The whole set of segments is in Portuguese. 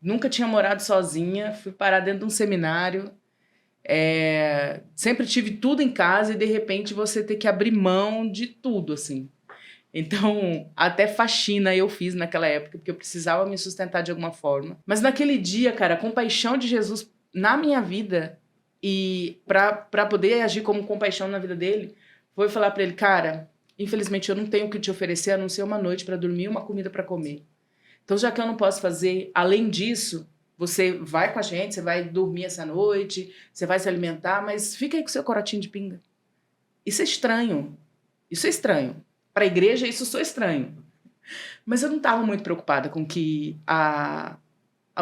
nunca tinha morado sozinha, fui parar dentro de um seminário. Sempre tive tudo em casa e de repente você ter que abrir mão de tudo, assim. Então, até faxina eu fiz naquela época, porque eu precisava me sustentar de alguma forma. Mas naquele dia, cara, a compaixão de Jesus na minha vida, e para poder agir como compaixão na vida dele, foi falar para ele, cara, infelizmente eu não tenho o que te oferecer a não ser uma noite para dormir e uma comida para comer. Então, já que eu não posso fazer além disso, você vai com a gente, você vai dormir essa noite, você vai se alimentar, mas fica aí com o seu corotinho de pinga. Isso é estranho. Isso é estranho. Para a igreja, isso sou estranho. Mas eu não estava muito preocupada com o que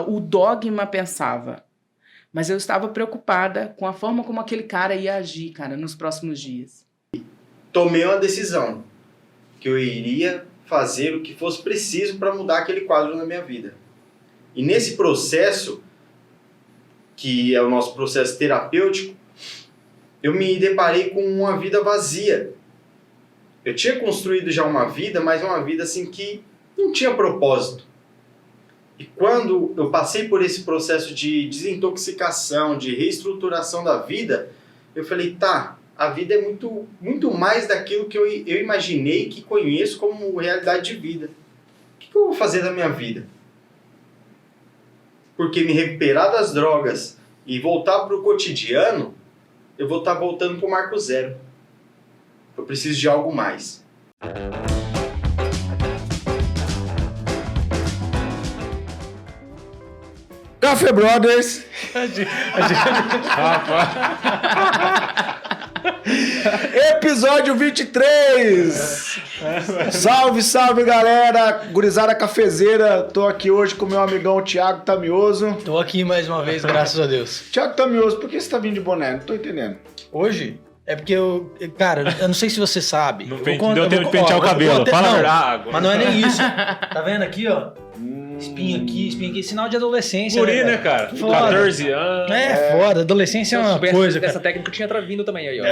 o dogma pensava. Mas eu estava preocupada com a forma como aquele cara ia agir, cara, nos próximos dias. Tomei uma decisão. Que eu iria fazer o que fosse preciso para mudar aquele quadro na minha vida. E nesse processo, que é o nosso processo terapêutico, eu me deparei com uma vida vazia. Eu tinha construído já uma vida, mas uma vida assim que não tinha propósito. E quando eu passei por esse processo de desintoxicação, de reestruturação da vida, eu falei, tá, a vida é muito, muito mais daquilo que eu imaginei, que conheço como realidade de vida. O que eu vou fazer da minha vida? Porque me recuperar das drogas e voltar para o cotidiano, eu vou estar voltando para o marco zero. Eu preciso de algo mais. Café Brothers! Episódio 23! Salve, salve galera! Gurizada cafezeira, tô aqui hoje com meu amigão Thiago Tamioso. Tô aqui mais uma vez, graças a Deus. Thiago Tamioso, por que você tá vindo de boné? Não tô entendendo. Hoje? É porque cara, eu não sei se você sabe. Não deu tempo de pentear o cabelo, fala a verdade. Mas não é nem isso. Tá vendo aqui, ó? Espinha aqui, sinal de adolescência. Guri, né, cara? Foda. 14 anos. Foda, adolescência é uma coisa, Essa cara. técnica tinha vindo também aí, ó.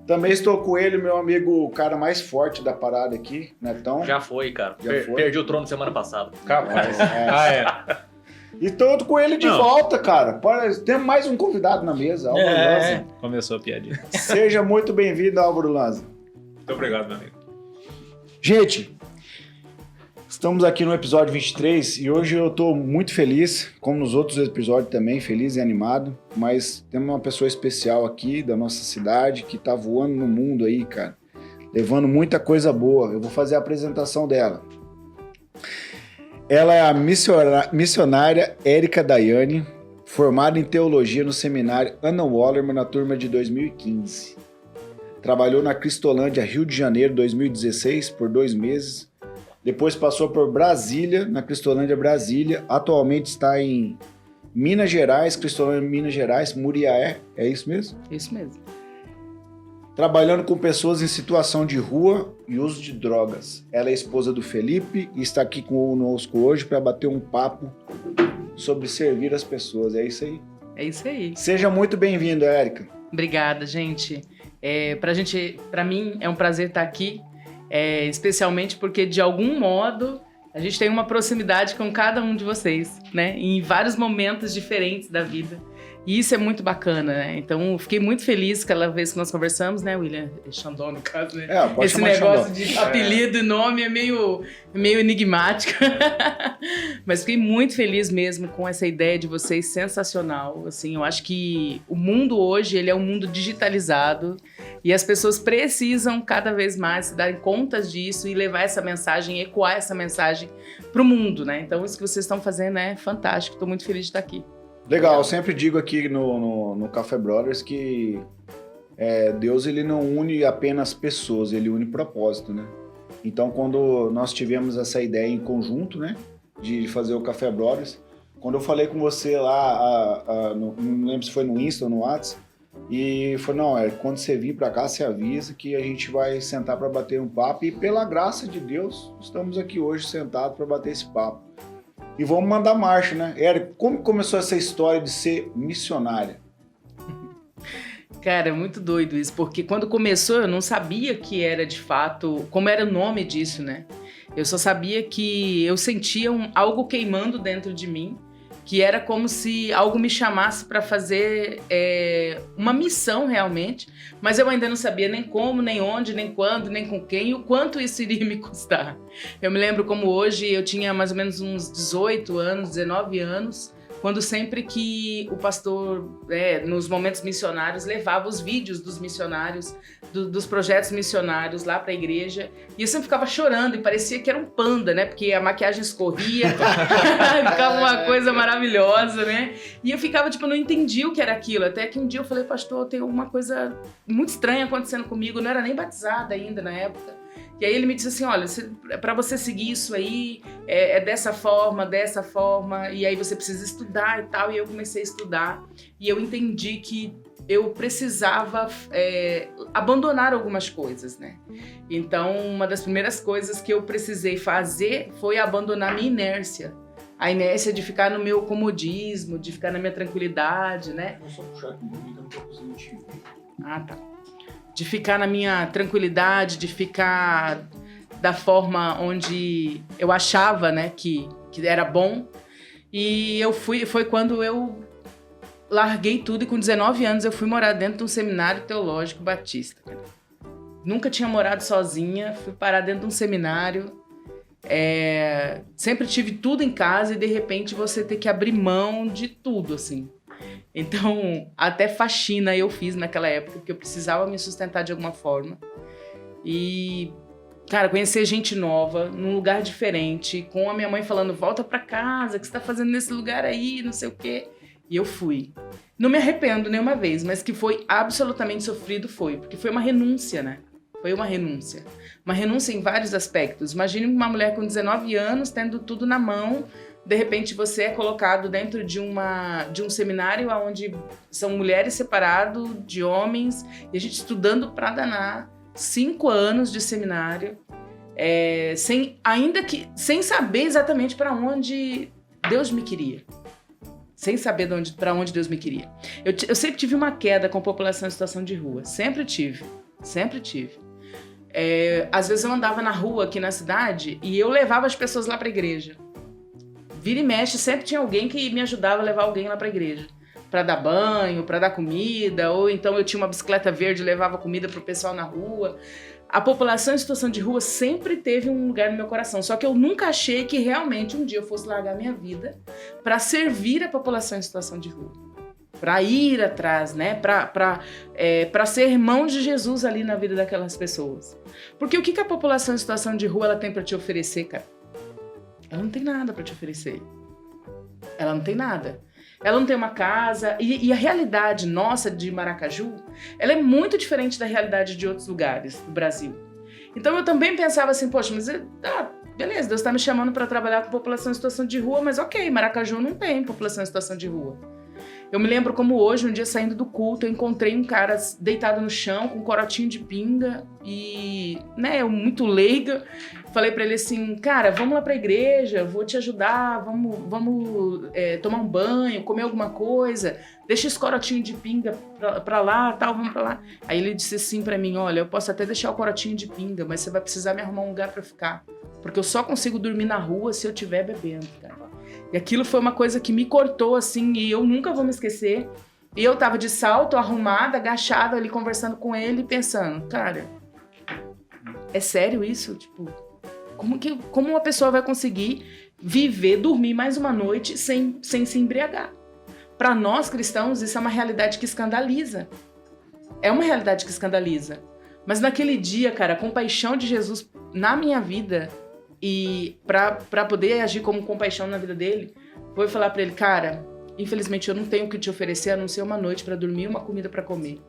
Também estou com ele, meu amigo, o cara mais forte da parada aqui, Netão. Já foi, cara. Já foi? Perdi o trono semana passada. Capaz. E tô com ele de volta, cara. Temos mais um convidado na mesa, Álvaro Lanza. Começou a piadinha. Seja muito bem-vindo, Álvaro Lanza. Muito obrigado, meu amigo. Gente, estamos aqui no episódio 23 e hoje eu tô muito feliz, como nos outros episódios também, feliz e animado, mas temos uma pessoa especial aqui da nossa cidade que tá voando no mundo aí, cara, levando muita coisa boa. Eu vou fazer a apresentação dela. Ela é a missionária Érica Daiane, formada em teologia no seminário Anna Wallerman na turma de 2015. Trabalhou na Cristolândia, Rio de Janeiro, 2016, por 2 meses. Depois passou por Brasília, na Cristolândia Brasília. Atualmente está em Minas Gerais, Cristolândia Minas Gerais, Muriaé. É isso mesmo? Isso mesmo. Trabalhando com pessoas em situação de rua e uso de drogas. Ela é esposa do Felipe e está aqui conosco hoje para bater um papo sobre servir as pessoas. É isso aí? É isso aí. Seja muito bem-vinda, Érica. Obrigada, gente. Pra mim é um prazer estar aqui, especialmente porque, de algum modo, a gente tem uma proximidade com cada um de vocês, né? Em vários momentos diferentes da vida. E isso é muito bacana, né? Então, fiquei muito feliz aquela vez que nós conversamos, né, William? Xandó, no caso, né? Pode Esse chamar negócio Xandó. de apelido e nome é meio enigmático. Mas fiquei muito feliz mesmo com essa ideia de vocês, sensacional. Assim, eu acho que o mundo hoje, ele é um mundo digitalizado e as pessoas precisam cada vez mais se darem conta disso e levar essa mensagem, ecoar essa mensagem pro mundo, né? Então, isso que vocês estão fazendo é fantástico. Estou muito feliz de estar aqui. Legal, eu sempre digo aqui no Café Brothers que Deus ele não une apenas pessoas, ele une propósito, né? Então, quando nós tivemos essa ideia em conjunto, né, de fazer o Café Brothers, quando eu falei com você lá, não lembro se foi no Insta ou no WhatsApp, e falou, quando você vir pra cá, você avisa que a gente vai sentar para bater um papo, e pela graça de Deus, estamos aqui hoje sentados para bater esse papo. E vamos mandar marcha, né? Érica, como começou essa história de ser missionária? Cara, é muito doido isso, porque quando começou eu não sabia que era de fato, como era o nome disso, né? Eu só sabia que eu sentia algo queimando dentro de mim, que era como se algo me chamasse para fazer uma missão realmente, mas eu ainda não sabia nem como, nem onde, nem quando, nem com quem e o quanto isso iria me custar. Eu me lembro como hoje eu tinha mais ou menos uns 18 anos, 19 anos, quando sempre que o pastor, nos momentos missionários, levava os vídeos dos missionários, dos projetos missionários lá para a igreja, e eu sempre ficava chorando e parecia que era um panda, né? Porque a maquiagem escorria, ficava uma coisa maravilhosa, né? E eu ficava, não entendia o que era aquilo, até que um dia eu falei, pastor, tem alguma coisa muito estranha acontecendo comigo, eu não era nem batizada ainda na época. E aí ele me disse assim, olha, para você seguir isso aí, é dessa forma, e aí você precisa estudar e tal. E eu comecei a estudar e eu entendi que eu precisava abandonar algumas coisas, né? Então, uma das primeiras coisas que eu precisei fazer foi abandonar minha inércia. A inércia de ficar no meu comodismo, de ficar na minha tranquilidade, né? Vou só puxar aqui um pouquinho, que eu não tô conseguindo te ver. Ah, tá. De ficar na minha tranquilidade, de ficar da forma onde eu achava, né, que era bom. E foi quando eu larguei tudo e com 19 anos eu fui morar dentro de um seminário teológico batista. Nunca tinha morado sozinha, fui parar dentro de um seminário. Sempre tive tudo em casa e de repente você ter que abrir mão de tudo, assim. Então, até faxina eu fiz naquela época, porque eu precisava me sustentar de alguma forma. E, cara, conhecer gente nova, num lugar diferente, com a minha mãe falando, volta pra casa, o que você tá fazendo nesse lugar aí, não sei o quê. E eu fui. Não me arrependo nenhuma vez, mas que foi absolutamente sofrido porque foi uma renúncia, né? Foi uma renúncia. Uma renúncia em vários aspectos. Imagine uma mulher com 19 anos, tendo tudo na mão. De repente você é colocado dentro de um seminário onde são mulheres separadas de homens, e a gente estudando pra danar, 5 anos de seminário, sem saber exatamente para onde Deus me queria. Sem saber para onde Deus me queria. Eu sempre tive uma queda com a população em situação de rua. Sempre tive. Às vezes eu andava na rua aqui na cidade e eu levava as pessoas lá pra igreja. Vira e mexe, sempre tinha alguém que me ajudava a levar alguém lá pra igreja. Pra dar banho, pra dar comida, ou então eu tinha uma bicicleta verde e levava comida pro pessoal na rua. A população em situação de rua sempre teve um lugar no meu coração, só que eu nunca achei que realmente um dia eu fosse largar minha vida pra servir a população em situação de rua. Pra ir atrás, né? Pra ser irmão de Jesus ali na vida daquelas pessoas. Porque o que a população em situação de rua ela tem pra te oferecer, cara? Ela não tem nada para te oferecer. Ela não tem nada. Ela não tem uma casa. E a realidade nossa de Maracaju, ela é muito diferente da realidade de outros lugares do Brasil. Então eu também pensava assim, poxa, mas beleza, Deus está me chamando para trabalhar com população em situação de rua, mas ok, Maracaju não tem população em situação de rua. Eu me lembro como hoje, um dia saindo do culto, eu encontrei um cara deitado no chão com um corotinho de pinga e, né, eu muito leiga, falei pra ele assim, cara, vamos lá pra igreja, vou te ajudar, vamos tomar um banho, comer alguma coisa, deixa esse corotinho de pinga pra lá, tal, vamos pra lá. Aí ele disse assim pra mim, olha, eu posso até deixar o corotinho de pinga, mas você vai precisar me arrumar um lugar pra ficar, porque eu só consigo dormir na rua se eu estiver bebendo, cara. E aquilo foi uma coisa que me cortou, assim, e eu nunca vou me esquecer. E eu tava de salto, arrumada, agachada ali, conversando com ele, pensando, cara, é sério isso? Tipo, como uma pessoa vai conseguir dormir mais uma noite sem se embriagar? Para nós, cristãos, isso é uma realidade que escandaliza. É uma realidade que escandaliza. Mas naquele dia, cara, a compaixão de Jesus na minha vida... E para poder agir como compaixão na vida dele, foi falar para ele, cara, infelizmente eu não tenho o que te oferecer a não ser uma noite para dormir e uma comida para comer.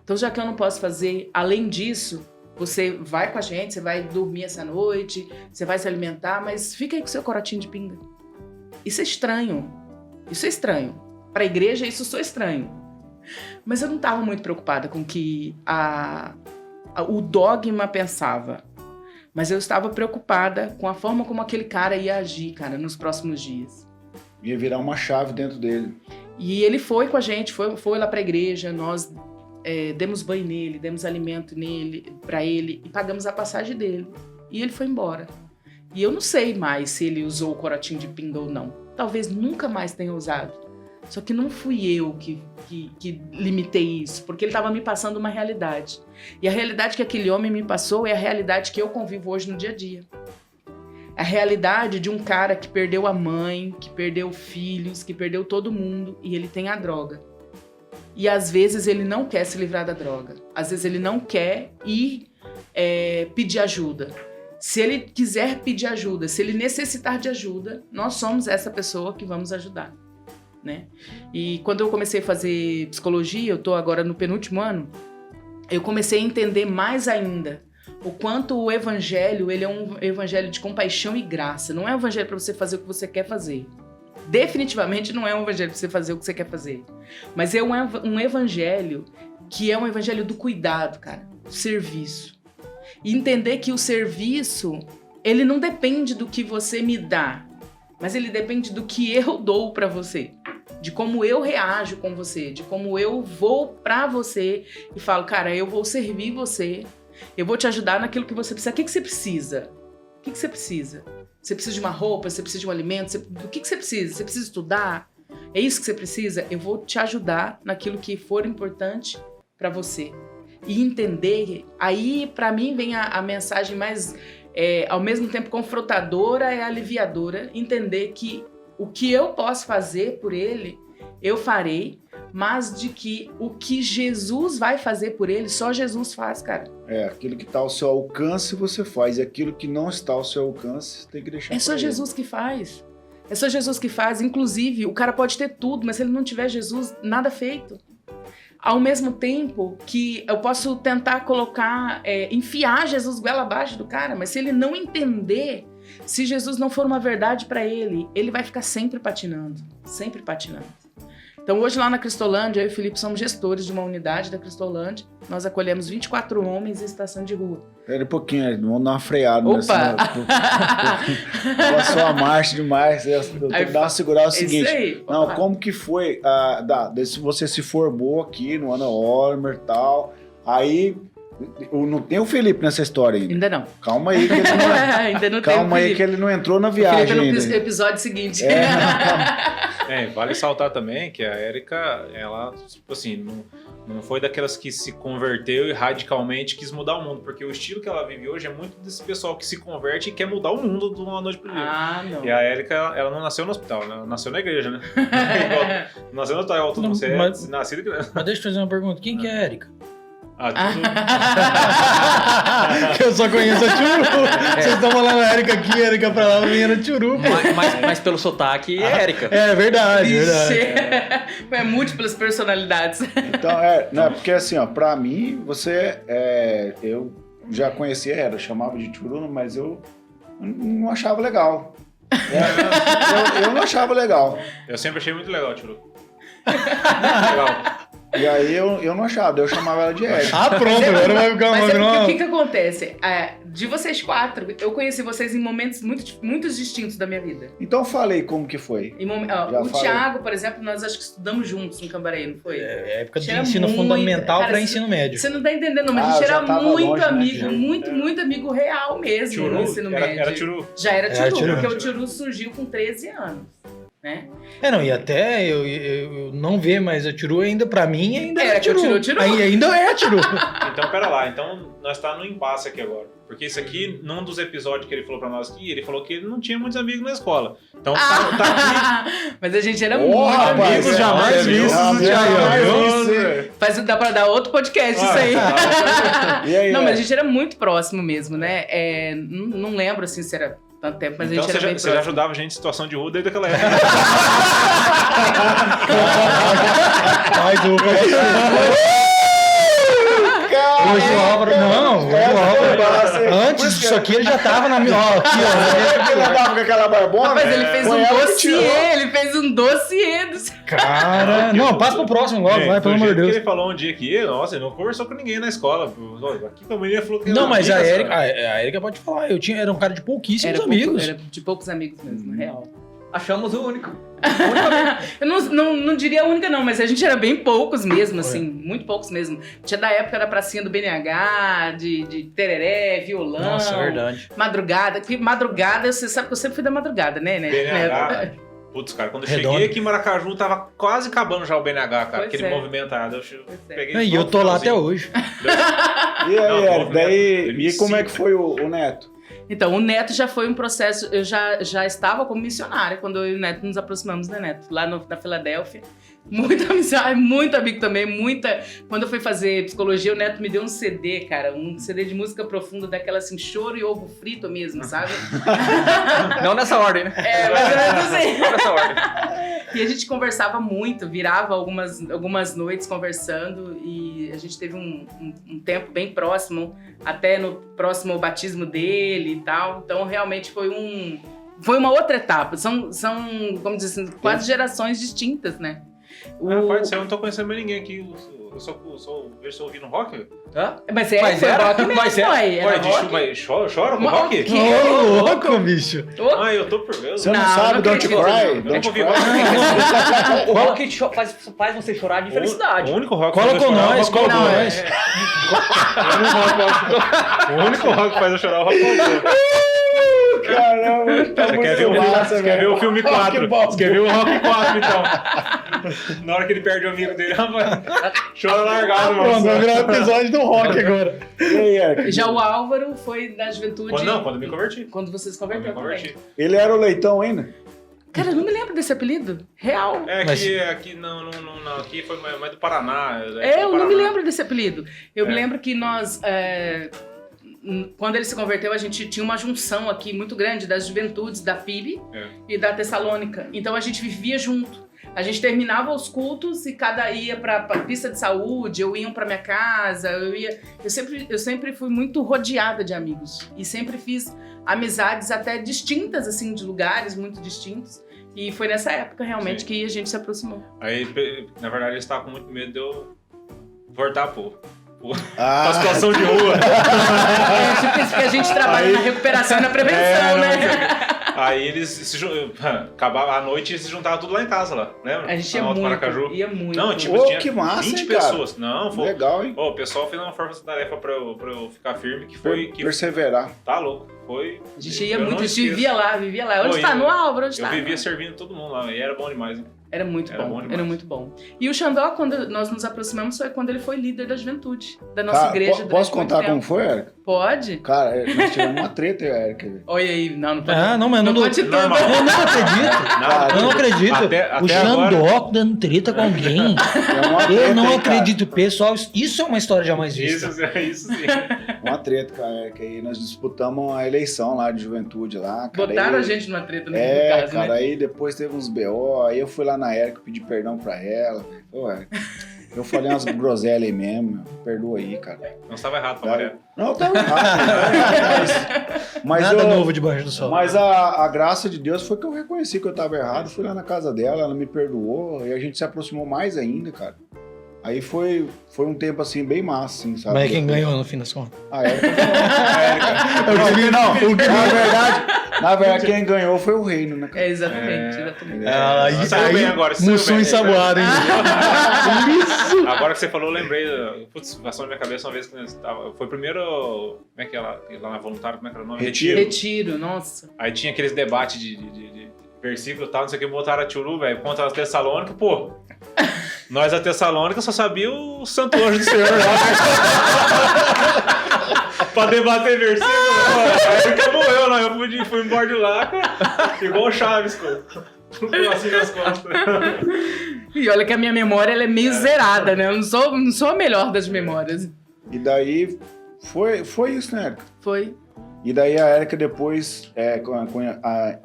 Então já que eu não posso fazer, além disso, você vai com a gente, você vai dormir essa noite, você vai se alimentar, mas fica aí com seu corotinho de pinga. Isso é estranho. Para a igreja isso sou estranho. Mas eu não estava muito preocupada com o que o dogma pensava. Mas eu estava preocupada com a forma como aquele cara ia agir, cara, nos próximos dias. Ia virar uma chave dentro dele. E ele foi com a gente, foi lá pra igreja, nós demos banho nele, demos alimento para ele e pagamos a passagem dele. E ele foi embora. E eu não sei mais se ele usou o corotinho de pinga ou não. Talvez nunca mais tenha usado. Só que não fui eu que limitei isso, porque ele estava me passando uma realidade. E a realidade que aquele homem me passou é a realidade que eu convivo hoje no dia a dia. A realidade de um cara que perdeu a mãe, que perdeu filhos, que perdeu todo mundo e ele tem a droga. E às vezes ele não quer se livrar da droga. Às vezes ele não quer ir pedir ajuda. Se ele quiser pedir ajuda, se ele necessitar de ajuda, nós somos essa pessoa que vamos ajudar, né? E quando eu comecei a fazer psicologia, eu estou agora no penúltimo ano, eu comecei a entender mais ainda o quanto o evangelho, ele é um evangelho de compaixão e graça. Não é um evangelho para você fazer o que você quer fazer. Definitivamente não é um evangelho para você fazer o que você quer fazer. Mas é um evangelho que é um evangelho do cuidado, cara, do serviço. E entender que o serviço, ele não depende do que você me dá, mas ele depende do que eu dou para você. De como eu reajo com você, de como eu vou pra você e falo, cara, eu vou servir você, eu vou te ajudar naquilo que você precisa. O que você precisa? O que você precisa? Você precisa de uma roupa? Você precisa de um alimento? Do que você precisa? Você precisa estudar? É isso que você precisa? Eu vou te ajudar naquilo que for importante pra você. E entender, aí pra mim vem a mensagem mais, ao mesmo tempo confrontadora e aliviadora, entender que o que eu posso fazer por ele, eu farei, mas de que o que Jesus vai fazer por ele, só Jesus faz, cara. Aquilo que está ao seu alcance, você faz. E aquilo que não está ao seu alcance, você tem que deixar. É só Jesus que faz. É só Jesus que faz. Inclusive, o cara pode ter tudo, mas se ele não tiver Jesus, nada feito. Ao mesmo tempo que eu posso tentar colocar, enfiar Jesus goela abaixo do cara, mas se ele não entender, se Jesus não for uma verdade para ele, ele vai ficar sempre patinando, sempre patinando. Então hoje lá na Cristolândia, eu e o Felipe somos gestores de uma unidade da Cristolândia, nós acolhemos 24 homens em situação de rua. Pera um pouquinho, vamos dar uma freada. Opa! Passou a marcha demais, eu tenho que dar uma segurada. É o seguinte, aí, não, como que foi, se você se formou aqui no Ana Olmer e tal, aí não tem o Felipe nessa história ainda. Ainda não. Calma aí que ele não, ainda não tem calma aí que ele não entrou na viagem ainda. O Felipe no episódio seguinte. Vale saltar também que a Érica, ela, tipo assim, não foi daquelas que se converteu e radicalmente quis mudar o mundo, porque o estilo que ela vive hoje é muito desse pessoal que se converte e quer mudar o mundo de uma noite pro dia. Não. E a Érica, ela não nasceu no hospital, ela nasceu na igreja, né? Não nasceu no hospital, todo mundo é nascido... Mas deixa eu fazer uma pergunta, quem que é a Érica? Tudo... Eu só conheço a Tchuru. Vocês estão falando a Érica aqui, a Érica pra lá, eu vim era Tchuru. Mas pelo sotaque é Érica. É verdade, verdade. É múltiplas personalidades. Então, não, porque assim, ó, pra mim, você, eu já conhecia ela, chamava de Tchuru, mas eu não achava legal. Eu não achava legal. Eu sempre achei muito legal, Tchuru. Legal. E aí eu não achava, eu chamava ela de Érica. Pronto, agora vai ficar mas o que acontece? De vocês 4, eu conheci vocês em momentos muito distintos da minha vida. Então falei como que foi. O Thiago, por exemplo, nós acho que estudamos juntos em Cambaré, não foi? Época de ensino fundamental para ensino médio. Você não tá entendendo, mas a gente era muito longe, amigo, né? muito amigo real mesmo Tchuru, no ensino médio. Era Tchuru. Já era Tchuru, Tchuru. porque o Tchuru surgiu com 13 anos. Né? Não, e até eu não ver, mas a Tchuru ainda, pra mim, ainda Era é Tchuru. Ainda é a Tchuru. Então, pera lá. Então, nós tá no impasse aqui agora. Porque isso aqui, num dos episódios que ele falou pra nós aqui, ele falou que ele não tinha muitos amigos na escola. Então, tá aqui... Mas a gente era muito rapaz, amigos. jamais vistos. Dá pra dar outro podcast isso aí. E aí, não, mas a gente era muito próximo mesmo, né? Não lembro assim se era tanto tempo, mas Então a gente era bem você já próximo. ajudava a gente em situação de rua desde aquela época. Ai, Hoje o Álvaro... Não, hoje o Álvaro... Antes disso aqui, ele já tava na minha... Ó, aqui, ó. Ele andava com aquela barbona. Mas ele fez foi um ela que dossiê, tirou. ele fez um dossiê do... Cara... Não, passa pro próximo logo, vai, pelo amor de que Deus. ele falou um dia aqui, nossa, ele não conversou com ninguém na escola. Aqui com a menina falou que... Não, mas a amiga, Érica pode falar. Era um cara de pouquíssimos amigos. Era de poucos amigos mesmo, na real. Achamos o único. Eu não diria a única, não, mas a gente era bem poucos mesmo, assim, muito poucos mesmo. Tinha da época da pracinha do BNH, de tereré, violão. Nossa, verdade. Madrugada. Que madrugada, você sabe que eu sempre fui da madrugada, né? BNH. Putz, cara, quando eu Redondo. cheguei aqui em Maracaju, tava quase acabando já o BNH, cara. Pois Aquele é. movimentado. Eu Pois é. peguei E eu tô lá até hoje. E aí, Não, Érico, daí, 2005, e como é que foi o Neto? Então, o Neto já foi um processo. Eu já estava como missionária quando eu e o Neto nos aproximamos, né, Neto? Lá na Filadélfia. Muita amizade, muito amigo também, muita. Quando eu fui fazer psicologia, o Neto me deu um CD, cara, um CD de música profunda, daquela assim, choro e ovo frito mesmo, sabe? Não nessa ordem, né? É, mas eu não sei. Não nessa ordem. E a gente conversava muito, virava algumas noites conversando e a gente teve um tempo bem próximo, até no próximo batismo dele e tal. Então, realmente foi uma outra etapa. São como dizer assim, quase gerações distintas, né? Rapaz, eu não tô conhecendo mais ninguém aqui. Eu só vejo se eu ouvindo rock. Hã? Mas Mas foi era? rock mesmo, Mas era? aí, era rock. Mas chora com Uma- rock? Que- Ô, louco, bicho. Ah, eu tô por ver. Você não, Não, sabe não Don't acredito, Cry? Eu nunca Don't ouvi Cry. rock. O rock faz você chorar de felicidade. O único rock Cola que faz eu com chorar é o nós, rock cola com balboa. nós. O único rock que faz eu chorar é o rock balboa. Caramba, tá Você muito quer ver o massa, filme, quer ver o filme 4? Rock Balboa. Você quer ver o Rock 4, então? Na hora que ele perde o amigo dele, chora largado, Pronto, mano. vai virar episódio do rock agora. E aí, Érico? Já o Álvaro foi da juventude. Quando me converti. Quando você se Quando me converteu também. converti. Ele era o Leitão ainda? Cara, eu não me lembro desse apelido. Real. É, Mas- aqui não, aqui foi mais do Paraná. Eu não me lembro desse apelido. Eu me É. lembro que nós, quando ele se converteu, a gente tinha uma junção aqui muito grande das juventudes da PIB e da Tessalônica. Então a gente vivia junto. A gente terminava os cultos e cada ia pra pista de saúde, ou iam pra minha casa, eu sempre fui muito rodeada de amigos. E sempre fiz amizades até distintas, assim, de lugares muito distintos. E foi nessa época, realmente, Sim. que a gente se aproximou. Aí, na verdade, eles estavam com muito medo de eu voltar pra Ah, situação de rua. É tipo isso que a gente trabalha na recuperação e na prevenção, né? Aí eles acabava a noite e se juntavam tudo lá em casa, lá, lembra? A gente ia Lá no Alto muito, Maracaju. ia muito. Não, tipo, Ô, tinha que massa, 20 hein, cara? pessoas. Não, foi. legal, hein? Ô, o pessoal fez uma força-tarefa pra eu ficar firme, que foi. Que Perseverar. tá louco. Foi. A gente ia eu muito, não a gente esqueço. vivia lá. Onde Oi, tá? No Álvaro, onde Eu tá? vivia servindo todo mundo lá, e era bom demais, hein? Era muito Era bom, bom demais. era muito bom. E o Xandó, quando nós nos aproximamos, foi quando ele foi líder da juventude, da nossa Cara, igreja. posso durante contar muito como tempo. foi, Érico? Pode? Cara, nós tivemos uma treta, Érico. Olha aí, não pode. Ah, não, mas não, conte tudo. normal. Eu não acredito. Nada. Eu não acredito. Até O Xandó dando treta com alguém. É uma Eu treta, não hein, acredito, pessoal. Isso é uma história jamais vista. Isso sim. Cara? Uma treta, cara, Érico. Aí nós disputamos a eleição lá de juventude lá. Cara, Botaram aí- a gente numa treta, no caso, cara, né? aí depois teve uns BO, aí eu fui lá na Érico pedir perdão pra ela. Pô, Érico, eu falei umas groselhas aí mesmo, meu. Perdoa aí, cara. Não estava errado, Tá. Maria. Não, eu tava errado. Mas Nada eu, novo debaixo do sol. Mas a graça de Deus foi que eu reconheci que eu tava errado, fui lá na casa dela, ela me perdoou, e a gente se aproximou mais ainda, cara. Aí foi um tempo assim, bem massa, assim, sabe? Mas quem ganhou no fim das contas? A Érica. Na verdade, quem ganhou foi o reino, né, cara? É, exatamente. Ah, Você saiu bem agora, você saiu Mussum bem. ensaboado, hein? Agora que você falou, eu lembrei. Putz, passou na minha cabeça uma vez que nós tava. Foi primeiro. Como é que é lá na Voluntário? Como é que era o nome? Retiro, nossa. Aí tinha aqueles debates de versículo e tal, não sei o que, botaram a Tchulu, velho, contra as Tessalônicas, pô. Nós, a Tessalônica, só sabia o Santo Anjo do Senhor lá. Pra debater versículo. Aí que morreu, não. Eu fui embora de lá, cara. Igual o Chaves, pô. Assim nas costas. E olha que a minha memória ela é meio zerada, né? Eu não sou a melhor das memórias. E daí foi isso, né, Érica? Foi. E daí a Érica depois,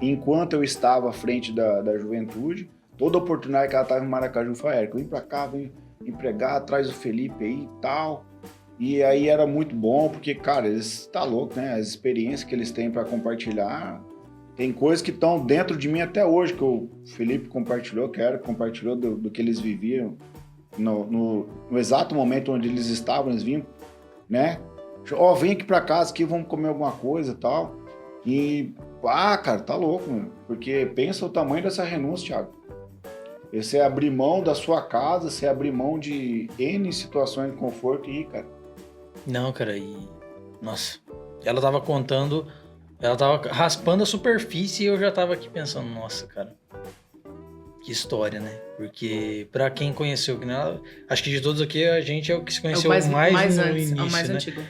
enquanto eu estava à frente da juventude, toda oportunidade que ela estava em Maracaju foi, Érica, vem pra cá, vem empregar, traz o Felipe aí e tal. E aí era muito bom, porque, cara, eles tá louco, né? As experiências que eles têm para compartilhar, tem coisas que estão dentro de mim até hoje, que o Felipe compartilhou, que a Érica compartilhou do que eles viviam no exato momento onde eles estavam, eles vinham, né? Ó, vem aqui pra casa, aqui, vamos comer alguma coisa e tal. E Ah, cara, tá louco, mano. Porque pensa o tamanho dessa renúncia, Thiago. Você abrir mão da sua casa, você abrir mão de N situações de conforto e ir, cara. Não, cara, nossa, ela tava contando, ela tava raspando a superfície e eu já tava aqui pensando, nossa, cara, que história, né? Porque pra quem conheceu, acho que de todos aqui a gente é o que se conheceu mais no antes, início, é o mais né? antigo.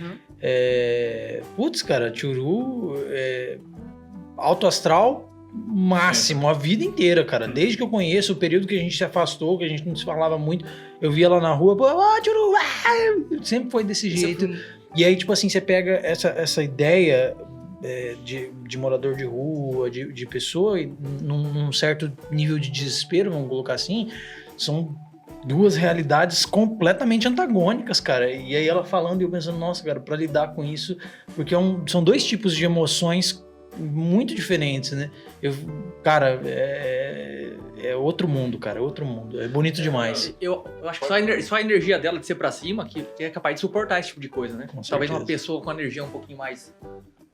Putz, cara, Tchuru, alto astral máximo, a vida inteira, cara. Desde que eu conheço, o período que a gente se afastou, que a gente não se falava muito, eu via ela na rua, Tchuru, sempre foi desse jeito. E aí, tipo assim, você pega essa ideia de morador de rua, de pessoa, e num certo nível de desespero, vamos colocar assim, são duas realidades completamente antagônicas, cara. E aí ela falando e eu pensando, nossa, cara, pra lidar com isso, porque são dois tipos de emoções muito diferentes, né? Cara, é outro mundo, cara, é outro mundo. É bonito demais. Eu acho que só a energia dela de ser pra cima que é capaz de suportar esse tipo de coisa, né? Com Talvez certeza. uma pessoa com energia um pouquinho mais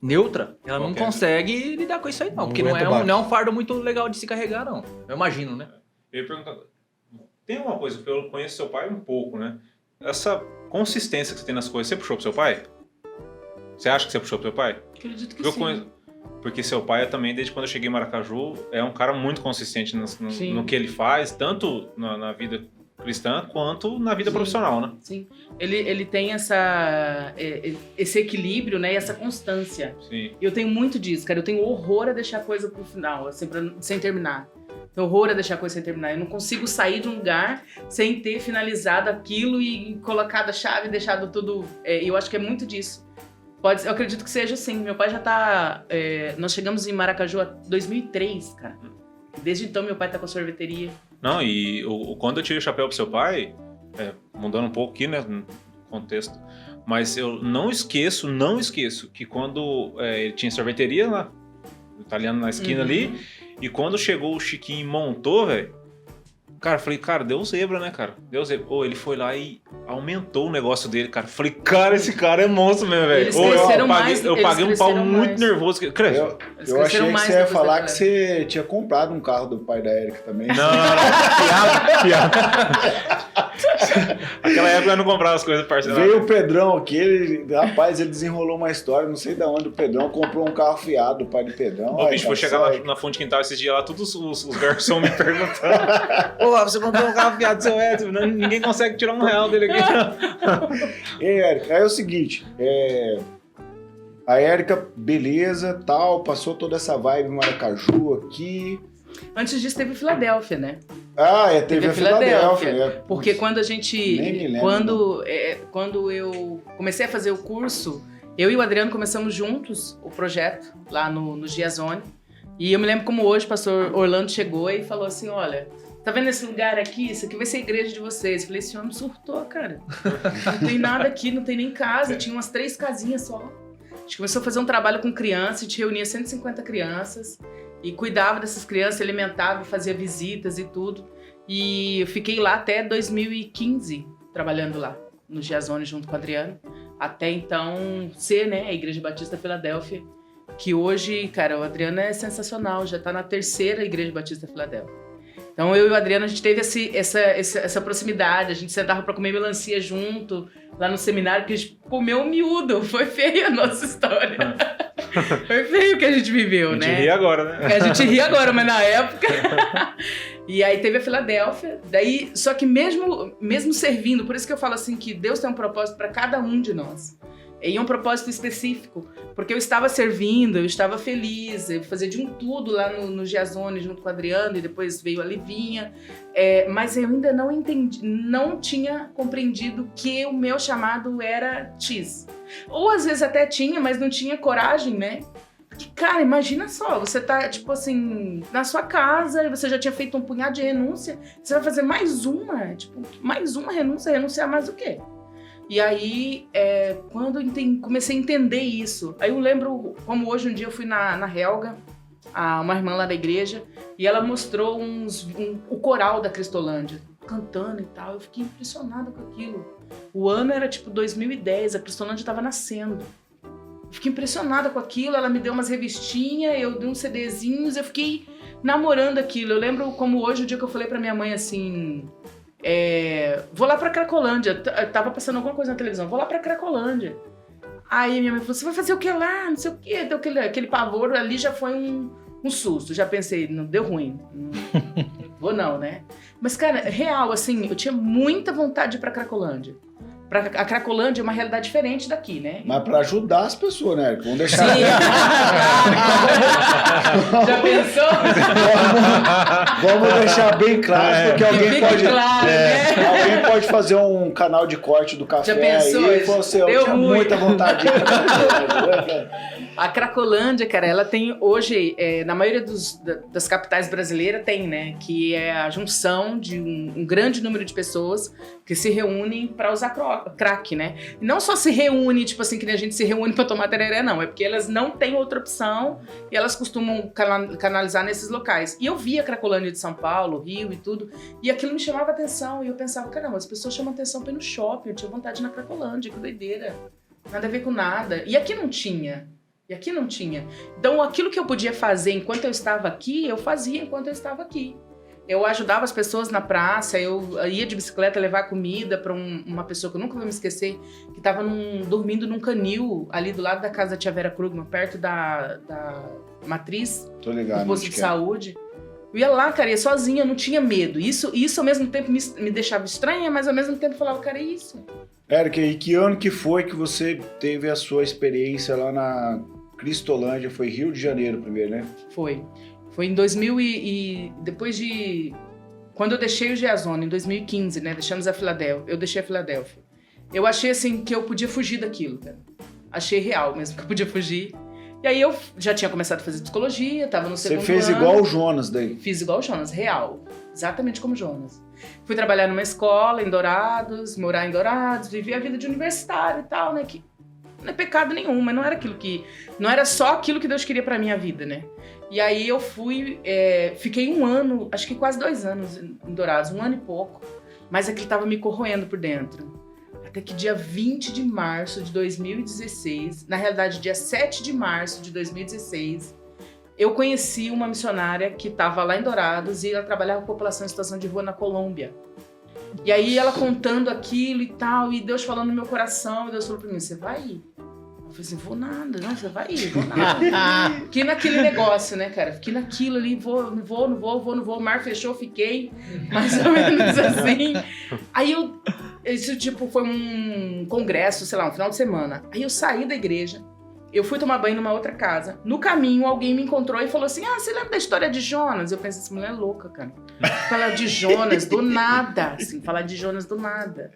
neutra, ela não consegue lidar com isso aí, não. Porque não é um fardo muito legal de se carregar, não. Eu imagino, né? Eu ia perguntar, tem uma coisa, porque eu conheço seu pai um pouco, né? Essa consistência que você tem nas coisas, você puxou pro seu pai? Você acha que você puxou pro seu pai? Acredito que Eu sim. conheço. Porque seu pai também, desde quando eu cheguei em Maracaju, é um cara muito consistente no que ele faz, tanto na vida cristã quanto na vida profissional, né? Sim. Ele tem esse equilíbrio, né? E essa constância. Sim. E eu tenho muito disso, cara. Eu tenho horror a deixar coisa pro final, assim, sem terminar. Tenho horror a deixar coisa sem terminar. Eu não consigo sair de um lugar sem ter finalizado aquilo e colocado a chave e deixado tudo... eu acho que é muito disso. Eu acredito que seja assim. Meu pai já tá... nós chegamos em Maracaju em 2003, cara. Desde então, meu pai tá com a sorveteria. Não, e quando eu tirei o chapéu pro seu pai, mudando um pouco aqui, né, no contexto, mas eu não esqueço que quando ele tinha sorveteria lá, o italiano na esquina ali, e quando chegou o Chiquinho e montou, velho, cara, falei, cara, deu zebra, né, cara? Deu zebra. Ele foi lá e aumentou o negócio dele, cara. Falei, cara, esse cara é monstro mesmo, velho. Eu paguei um pau muito nervoso. Eu achei que você ia falar que você tinha comprado um carro do pai da Érica também. Não. Piada. Naquela época eu não comprava as coisas parceladas. Veio o Pedrão aqui, rapaz, ele desenrolou uma história, não sei de onde o Pedrão comprou um carro fiado do pai do Pedrão. Ô, bicho, foi chegar lá na fonte quintal esses dias lá, todos os garçons me perguntando. Você comprou um carro fiado do seu Edson, ninguém consegue tirar R$1 dele aqui. Ei, Érica, é o seguinte, a Érica, beleza, tal, passou toda essa vibe Maracaju aqui. Antes disso teve Filadélfia, né? Teve a Filadélfia. Porque quando a gente... Nem me lembro, quando eu comecei a fazer o curso, eu e o Adriano começamos juntos o projeto lá no Giazone. E eu me lembro como hoje o pastor Orlando chegou e falou assim, olha, tá vendo esse lugar aqui? Isso aqui vai ser a igreja de vocês. Eu falei, esse homem surtou, cara. Não tem nada aqui, não tem nem casa. Tinha umas 3 casinhas só. A gente começou a fazer um trabalho com crianças, a gente reunia 150 crianças e cuidava dessas crianças, alimentava, fazia visitas e tudo. E eu fiquei lá até 2015, trabalhando lá, no Giazone, junto com o Adriano. Até então ser, né, a Igreja Batista Filadélfia, que hoje, cara, o Adriano é sensacional, já tá na 3ª Igreja Batista Filadélfia. Então eu e o Adriano, a gente teve essa proximidade, a gente sentava pra comer melancia junto, lá no seminário, que a gente comeu miúdo, foi feia a nossa história. Foi feio o que a gente viveu, né? A gente ri agora, né? A gente ri agora, mas na época... E aí teve a Filadélfia, daí, só que mesmo servindo, por isso que eu falo assim, que Deus tem um propósito para cada um de nós. E um propósito específico, porque eu estava servindo, eu estava feliz, eu fazia de um tudo lá no Giazone junto com o Adriano, e depois veio a Livinha, mas eu ainda não entendi, não tinha compreendido que o meu chamado era X. Ou às vezes até tinha, mas não tinha coragem, né? Porque, cara, imagina só, você tá, tipo assim, na sua casa e você já tinha feito um punhado de renúncia, você vai fazer mais uma, tipo, mais uma renúncia, renunciar mais o quê? E aí, quando eu comecei a entender isso, aí eu lembro como hoje um dia eu fui na Helga, uma irmã lá da igreja, e ela mostrou o coral da Cristolândia, cantando e tal, eu fiquei impressionada com aquilo. O ano era tipo 2010, a Cristolândia estava nascendo. Eu Fiquei impressionada com aquilo, ela me deu umas revistinhas, eu dei uns CDzinhos, eu fiquei namorando aquilo. Eu lembro como hoje, o dia que eu falei pra minha mãe assim, vou lá pra Cracolândia, tava passando alguma coisa na televisão, vou lá pra Cracolândia. Aí minha mãe falou, você vai fazer o que lá? Não sei o quê. Então, aquele pavor ali já foi um susto, já pensei, não deu ruim, não vou não, né? Mas cara, real, assim, eu tinha muita vontade de ir pra Cracolândia. A Cracolândia é uma realidade diferente daqui, né? Mas pra ajudar as pessoas, né? Vamos deixar... Sim. Já pensou? Vamos deixar bem claro, porque alguém pode... Claro, né? Alguém pode fazer um canal de corte do café. Já pensou? Aí e falar assim, eu tinha muita vontade de ir pra Cracolândia. A Cracolândia, cara, ela tem hoje, na maioria das capitais brasileiras tem, né? Que é a junção de um grande número de pessoas que se reúnem para usar crack, né? E não só se reúne, tipo assim, que nem a gente se reúne para tomar tereré, não. É porque elas não têm outra opção e elas costumam canalizar nesses locais. E eu via a Cracolândia de São Paulo, Rio e tudo, e aquilo me chamava atenção. E eu pensava, caramba, as pessoas chamam atenção pra ir no shopping. Eu tinha vontade de ir na Cracolândia, que doideira. Nada a ver com nada. E aqui não tinha. Então, aquilo que eu podia fazer enquanto eu estava aqui, eu fazia enquanto eu estava aqui. Eu ajudava as pessoas na praça, eu ia de bicicleta levar comida para uma pessoa que eu nunca vou me esquecer, que estava dormindo num canil ali do lado da casa da tia Vera Krugman, perto da Matriz, Tô ligado, do posto de saúde. Eu ia lá, cara, ia sozinha, eu não tinha medo. Isso ao mesmo tempo me deixava estranha, mas ao mesmo tempo eu falava, cara, é isso. Érica, e que ano que foi que você teve a sua experiência lá na Cristolândia? Foi Rio de Janeiro primeiro, né? Foi em 2000 depois de... Quando eu deixei o Giazone, em 2015, né? Deixamos a Filadélfia. Eu deixei a Filadélfia. Eu achei, assim, que eu podia fugir daquilo, cara. Achei real mesmo que eu podia fugir. E aí eu já tinha começado a fazer psicologia, tava no segundo ano. Você fez igual o Jonas daí? Fiz igual o Jonas, real. Exatamente como o Jonas. Fui trabalhar numa escola em Dourados, morar em Dourados, viver a vida de universitário e tal, né? Que não é pecado nenhum, mas não era aquilo que... Não era só aquilo que Deus queria pra minha vida, né? E aí eu fui... fiquei 1 ano, acho que quase 2 anos em Dourados, 1 ano e pouco. Mas aquilo tava me corroendo por dentro. Até que dia 20 de março de 2016, na realidade dia 7 de março de 2016, eu conheci uma missionária que estava lá em Dourados e ela trabalhava com população em situação de rua na Colômbia. E aí ela contando aquilo e tal, e Deus falando no meu coração, e Deus falou pra mim, você vai ir? Eu falei assim, vou nada, não, você vai ir, vou nada. Fiquei naquele negócio, né, cara? Fiquei naquilo ali, não vou, o mar fechou, fiquei, mais ou menos assim. Aí isso tipo foi um congresso, sei lá, um final de semana. Aí eu saí da igreja, eu fui tomar banho numa outra casa. No caminho, alguém me encontrou e falou assim, você lembra da história de Jonas? Eu pensei, essa mulher é louca, cara. Falar de Jonas do nada, assim, falar de Jonas do nada.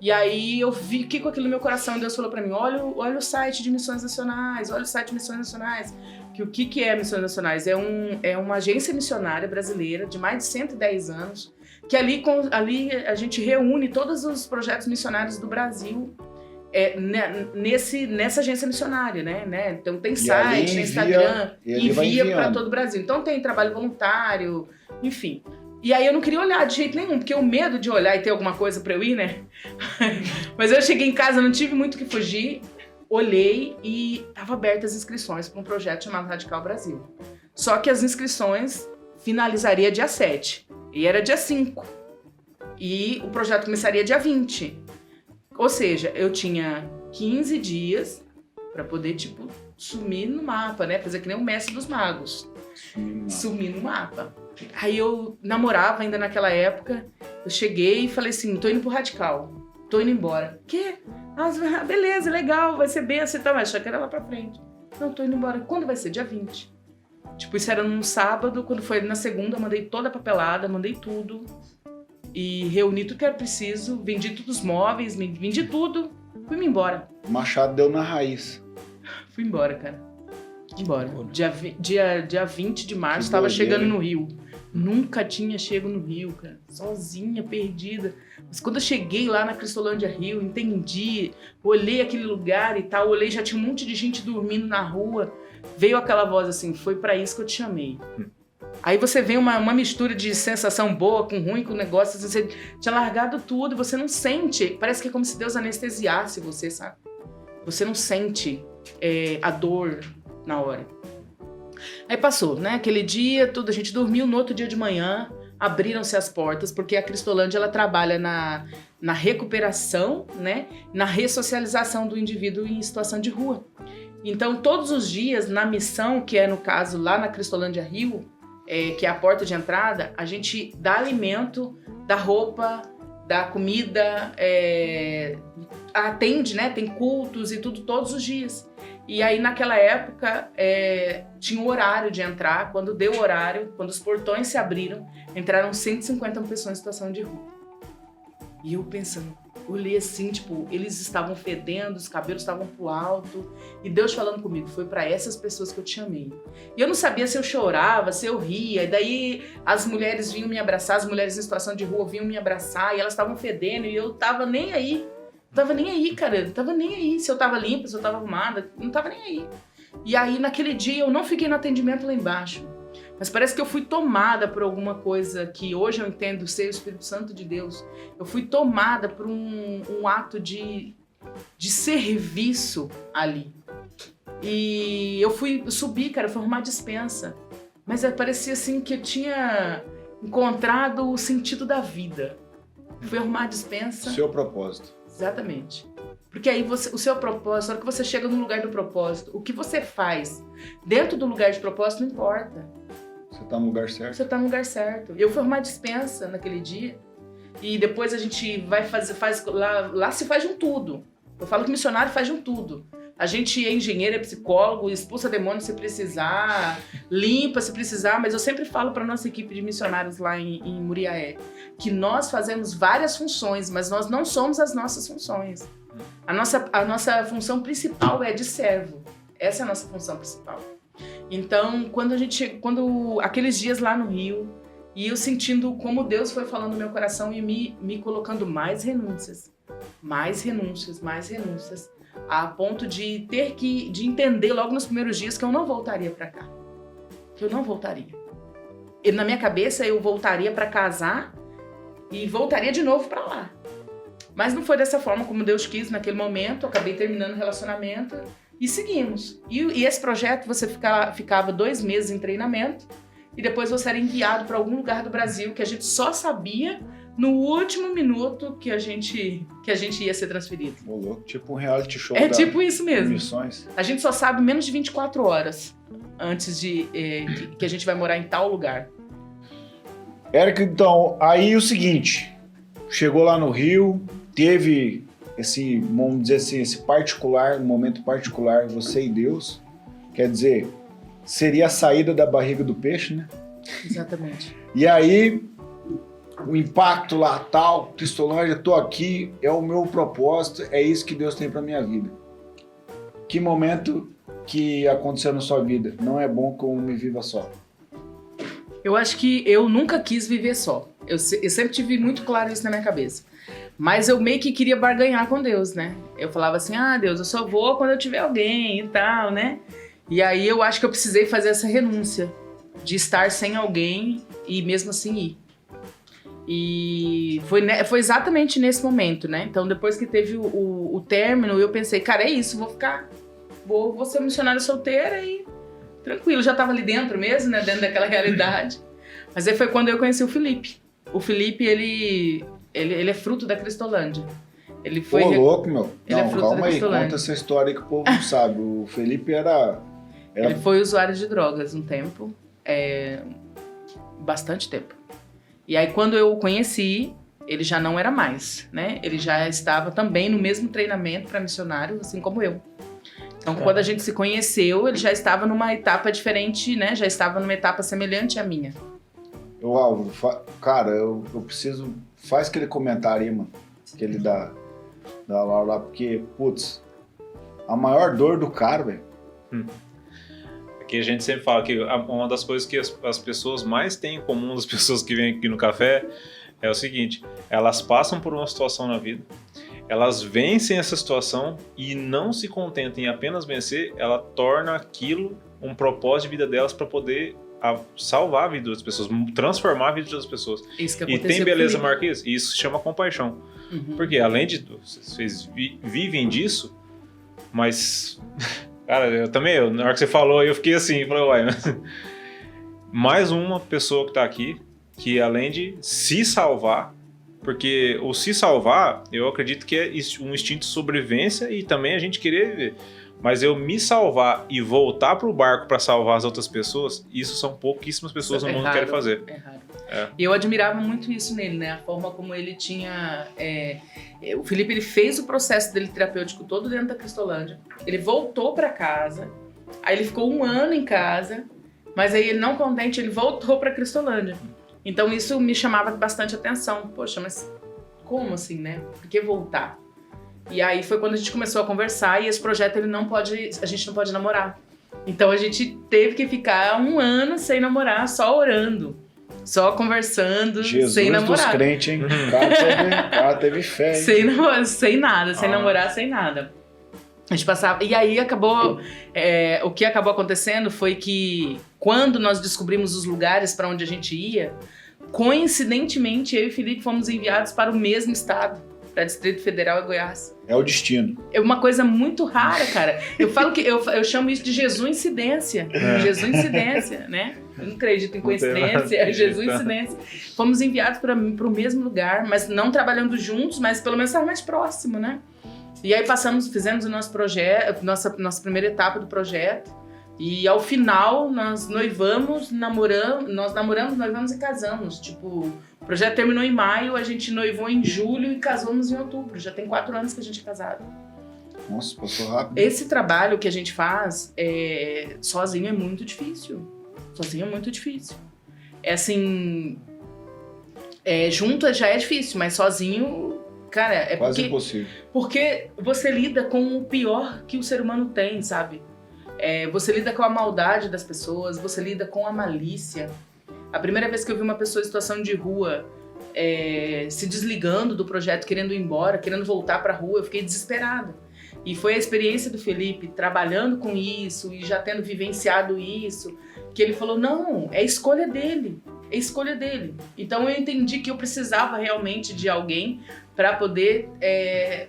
E aí eu fiquei com aquilo no meu coração e Deus falou pra mim, olha o site de Missões Nacionais, olha o site de Missões Nacionais. Que o que é Missões Nacionais? É uma agência missionária brasileira de mais de 110 anos, que ali a gente reúne todos os projetos missionários do Brasil nessa agência missionária, né? Então tem site, tem Instagram, envia para todo o Brasil. Então tem trabalho voluntário, enfim. E aí eu não queria olhar de jeito nenhum, porque o medo de olhar e ter alguma coisa para eu ir, né? Mas eu cheguei em casa, não tive muito o que fugir, olhei e estavam abertas as inscrições para um projeto chamado Radical Brasil. Só que as inscrições finalizaria dia 7 e era dia 5. E o projeto começaria dia 20. Ou seja, eu tinha 15 dias para poder, tipo, sumir no mapa, né? Fazer que nem o mestre dos magos. Sumir no mapa. Aí eu namorava ainda naquela época, eu cheguei e falei assim, tô indo pro Radical, tô indo embora. Quê? Beleza, legal, vai ser bem assim, tá, mas só que era lá pra frente. Não, tô indo embora. Quando vai ser? Dia 20. Tipo, isso era num sábado, quando foi na segunda, eu mandei toda a papelada, mandei tudo. E reuni tudo que era preciso, vendi todos os móveis, vendi tudo, fui-me embora. Machado deu na raiz. Fui embora, cara. Embora. Dia 20 de março, estava chegando no Rio. Nunca tinha chego no Rio, cara. Sozinha, perdida. Mas quando eu cheguei lá na Cristolândia Rio, entendi, olhei aquele lugar e tal, olhei, já tinha um monte de gente dormindo na rua. Veio aquela voz assim, foi pra isso que eu te chamei. Aí você vê uma mistura de sensação boa com ruim, com negócio, você tinha largado tudo, você não sente, parece que é como se Deus anestesiasse você, sabe? Você não sente a dor na hora. Aí passou, né? Aquele dia, tudo, a gente dormiu. No outro dia de manhã, abriram-se as portas, porque a Cristolândia, ela trabalha na recuperação, né? Na ressocialização do indivíduo em situação de rua. Então, todos os dias, na missão, que é no caso lá na Cristolândia Rio, que é a porta de entrada, a gente dá alimento, dá roupa, dá comida, atende, né? Tem cultos e tudo todos os dias. E aí, naquela época, tinha o horário de entrar. Quando deu o horário, quando os portões se abriram, entraram 150 pessoas em situação de rua. E eu pensando, olhei assim, tipo, eles estavam fedendo, os cabelos estavam pro alto. E Deus falando comigo, foi para essas pessoas que eu te chamei. E eu não sabia se eu chorava, se eu ria. E daí as mulheres vinham me abraçar, as mulheres em situação de rua vinham me abraçar. E elas estavam fedendo e eu tava nem aí. Não tava nem aí, cara, não tava nem aí se eu tava limpa, se eu tava arrumada, não tava nem aí. E aí, naquele dia, eu não fiquei no atendimento lá embaixo, mas parece que eu fui tomada por alguma coisa que hoje eu entendo ser o Espírito Santo de Deus. Eu fui tomada por um ato de serviço ali. E eu subi, cara, fui arrumar dispensa, mas parecia assim que eu tinha encontrado o sentido da vida. Fui arrumar dispensa. Seu propósito. Exatamente. Porque aí o seu propósito, na hora que você chega no lugar do propósito, o que você faz dentro do lugar de propósito não importa. Você tá no lugar certo. Você tá no lugar certo. Eu fui arrumar dispensa naquele dia e depois a gente vai lá se faz de um tudo. Eu falo que missionário faz de um tudo. A gente é engenheiro, é psicólogo, expulsa demônio se precisar, limpa se precisar, mas eu sempre falo para nossa equipe de missionários lá em Muriaé que nós fazemos várias funções, mas nós não somos as nossas funções. A nossa função principal é de servo. Essa é a nossa função principal. Então, quando aqueles dias lá no Rio, e eu sentindo como Deus foi falando no meu coração e me colocando mais renúncias, a ponto de ter de entender logo nos primeiros dias que eu não voltaria para cá. Que eu não voltaria. E na minha cabeça eu voltaria para casar e voltaria de novo para lá. Mas não foi dessa forma como Deus quis naquele momento. Eu acabei terminando o relacionamento e seguimos. E esse projeto você ficava 2 meses em treinamento e depois você era enviado para algum lugar do Brasil que a gente só sabia no último minuto que a gente ia ser transferido. Louco, tipo um reality show. Tipo isso mesmo. Missões. A gente só sabe menos de 24 horas antes que a gente vai morar em tal lugar. Érica, então, aí o seguinte, chegou lá no Rio, teve esse, vamos dizer assim, esse particular, um momento particular, você e Deus, quer dizer, seria a saída da barriga do peixe, né? Exatamente. E aí, o impacto lá, tal, Cristolândia, tô aqui, é o meu propósito, é isso que Deus tem pra minha vida. Que momento que aconteceu na sua vida? Não é bom que eu me viva só. Eu acho que eu nunca quis viver só. Eu sempre tive muito claro isso na minha cabeça. Mas eu meio que queria barganhar com Deus, né? Eu falava assim, Deus, eu só vou quando eu tiver alguém e tal, né? E aí eu acho que eu precisei fazer essa renúncia de estar sem alguém e mesmo assim ir. E foi exatamente nesse momento, né? Então depois que teve o término, eu pensei, cara, é isso, vou ser missionária solteira e tranquilo, já tava ali dentro mesmo, né? Dentro daquela realidade. Mas aí foi quando eu conheci o Felipe. O Felipe, ele é fruto da Cristolândia. Ele foi... Pô, louco, meu. Ele não, é fruto calma da aí, Cristolândia. conta essa história que o povo não sabe. O Felipe era... Ele foi usuário de drogas um tempo, bastante tempo. E aí quando eu o conheci, ele já não era mais, né? Ele já estava também no mesmo treinamento para missionário, assim como eu. Então quando a gente se conheceu, ele já estava numa etapa diferente, né? Já estava numa etapa semelhante à minha. Álvaro, cara, eu preciso... Faz aquele comentário aí, mano, que ele dá lá, porque, putz, a maior dor do cara, velho. Aqui a gente sempre fala que uma das coisas que as pessoas mais têm em comum, das pessoas que vêm aqui no café, é o seguinte: elas passam por uma situação na vida, elas vencem essa situação e não se contentam em apenas vencer, ela torna aquilo um propósito de vida delas para poder salvar a vida das pessoas, transformar a vida das pessoas. Isso que e aconteceu tem beleza comigo. maior que isso? Isso se chama compaixão. Uhum. Porque além de vocês vivem disso, mas Cara, eu também, na hora que você falou, eu fiquei assim, falei, uai, mais uma pessoa que tá aqui, que além de se salvar, porque o se salvar, eu acredito que é um instinto de sobrevivência e também a gente querer viver. Mas eu me salvar e voltar pro barco para salvar as outras pessoas, isso são pouquíssimas pessoas no mundo que querem fazer. É raro. É. E eu admirava muito isso nele, né? A forma como ele tinha... o Felipe, ele fez o processo dele terapêutico todo dentro da Cristolândia. Ele voltou para casa, aí ele ficou 1 ano em casa, mas aí ele não contente, ele voltou para Cristolândia. Então isso me chamava bastante atenção. Poxa, mas como assim, né? Por que voltar? E aí foi quando a gente começou a conversar e esse projeto a gente não pode namorar. Então a gente teve que ficar 1 ano sem namorar, só orando, só conversando, Jesus sem namorar. dos crentes, hein? O cara teve fé, hein? Sem nada, sem namorar, sem nada. A gente passava. E aí acabou. O que acabou acontecendo foi que quando nós descobrimos os lugares para onde a gente ia, coincidentemente eu e o Felipe fomos enviados para o mesmo estado, para Distrito Federal e Goiás. É o destino. É uma coisa muito rara, cara. Eu falo que eu chamo isso de Jesus-incidência. Jesus-incidência, né? Eu não acredito em coincidência, é Jesus-incidência. Fomos enviados para o mesmo lugar, mas não trabalhando juntos, mas pelo menos estar mais próximo, né? E aí fizemos o nosso projeto, nossa primeira etapa do projeto. E ao final nós noivamos, noivamos e casamos. Tipo, o projeto terminou em maio, a gente noivou em julho e casamos em outubro. Já tem 4 anos que a gente é casado. Nossa, passou rápido. Esse trabalho que a gente faz sozinho é muito difícil. Sozinho é muito difícil. É assim, junto já é difícil, mas sozinho, cara, é quase impossível. Porque você lida com o pior que o ser humano tem, sabe? Você lida com a maldade das pessoas, você lida com a malícia. A primeira vez que eu vi uma pessoa em situação de rua se desligando do projeto, querendo ir embora, querendo voltar pra rua, eu fiquei desesperada. E foi a experiência do Felipe, trabalhando com isso e já tendo vivenciado isso, que ele falou, não, é escolha dele, é escolha dele. Então eu entendi que eu precisava realmente de alguém para poder,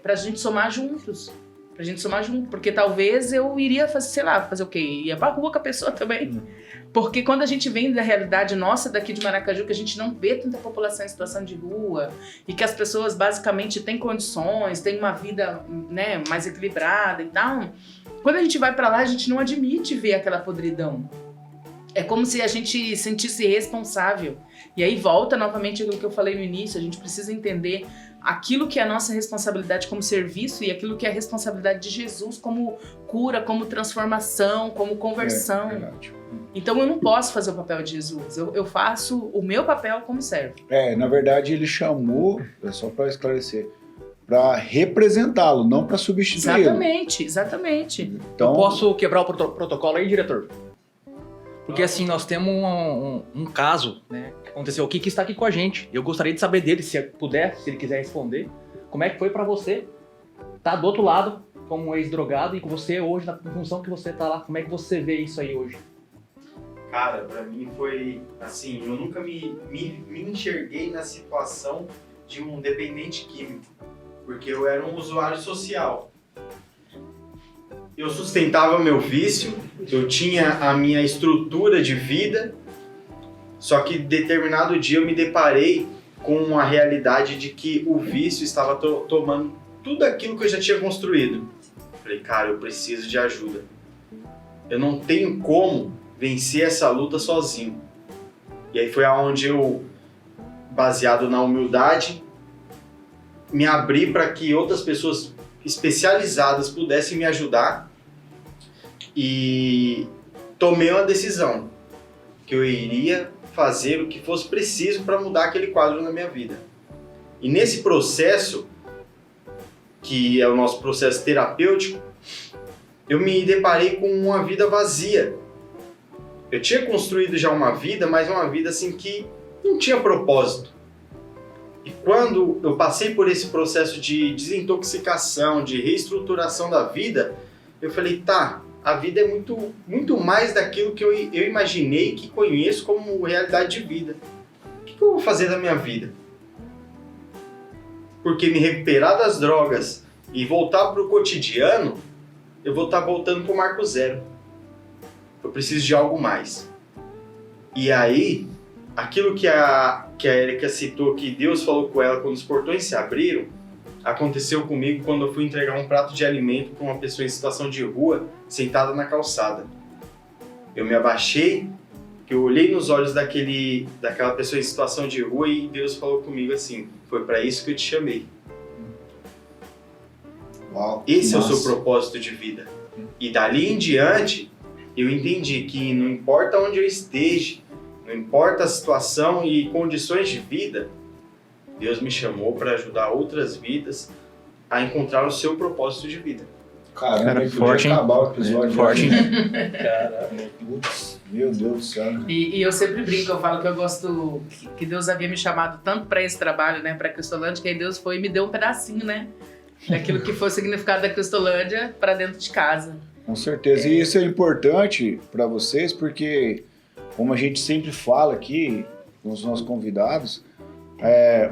pra gente somar juntos. Pra gente somar junto, porque talvez eu iria fazer o quê? Ia pra rua com a pessoa também. Porque quando a gente vem da realidade nossa daqui de Maracaju, que a gente não vê tanta população em situação de rua, e que as pessoas basicamente têm condições, têm uma vida, né, mais equilibrada e tal, quando a gente vai pra lá, a gente não admite ver aquela podridão. É como se a gente sentisse responsável. E aí volta novamente aquilo que eu falei no início, a gente precisa entender aquilo que é a nossa responsabilidade como serviço e aquilo que é a responsabilidade de Jesus como cura, como transformação, como conversão. Verdade. Então eu não posso fazer o papel de Jesus, eu faço o meu papel como servo. Na verdade ele chamou, só para esclarecer, para representá-lo, não para substituí-lo. Exatamente. Então, Eu posso quebrar o protocolo aí, diretor? Porque assim, nós temos um caso, né, que aconteceu aqui, que está aqui com a gente. Eu gostaria de saber dele, se puder, se ele quiser responder. Como é que foi pra você estar do outro lado, como um ex-drogado, e com você hoje, na função que você tá lá, como é que você vê isso aí hoje? Cara, pra mim foi assim, eu nunca me enxerguei na situação de um dependente químico, porque eu era um usuário social. Eu sustentava meu vício, eu tinha a minha estrutura de vida, só que determinado dia eu me deparei com a realidade de que o vício estava tomando tudo aquilo que eu já tinha construído. Falei, cara, eu preciso de ajuda. Eu não tenho como vencer essa luta sozinho. E aí foi aonde eu, baseado na humildade, me abri para que outras pessoas especializadas pudessem me ajudar. E tomei uma decisão, que eu iria fazer o que fosse preciso para mudar aquele quadro na minha vida. E nesse processo, que é o nosso processo terapêutico, eu me deparei com uma vida vazia. Eu tinha construído já uma vida, mas uma vida assim que não tinha propósito. E quando eu passei por esse processo de desintoxicação, de reestruturação da vida, eu falei, tá, a vida é muito mais daquilo que eu imaginei, que conheço como realidade de vida. O que eu vou fazer da minha vida? Porque me recuperar das drogas e voltar para o cotidiano eu vou estar voltando pro marco zero. Eu preciso de algo mais. E aí, aquilo que a Erika citou, que Deus falou com ela quando os portões se abriram, aconteceu comigo quando eu fui entregar um prato de alimento para uma pessoa em situação de rua, sentada na calçada. Eu me abaixei, eu olhei nos olhos daquela pessoa em situação de rua e Deus falou comigo assim, foi para isso que eu te chamei. Uau, Esse nossa. é o seu propósito de vida. E dali em diante, eu entendi que não importa onde eu esteja, não importa a situação e condições de vida, Deus me chamou para ajudar outras vidas a encontrar o seu propósito de vida. Caramba, Cara, podia forte, hein? acabar o episódio. Forte, hein? Putz, meu Deus do céu. E eu sempre brinco, eu falo que eu gosto, que Deus havia me chamado tanto para esse trabalho, né, para Cristolândia, que aí Deus foi e me deu um pedacinho, né, daquilo que foi o significado da Cristolândia para dentro de casa. Com certeza. E isso é importante para vocês porque, como a gente sempre fala aqui com os nossos convidados,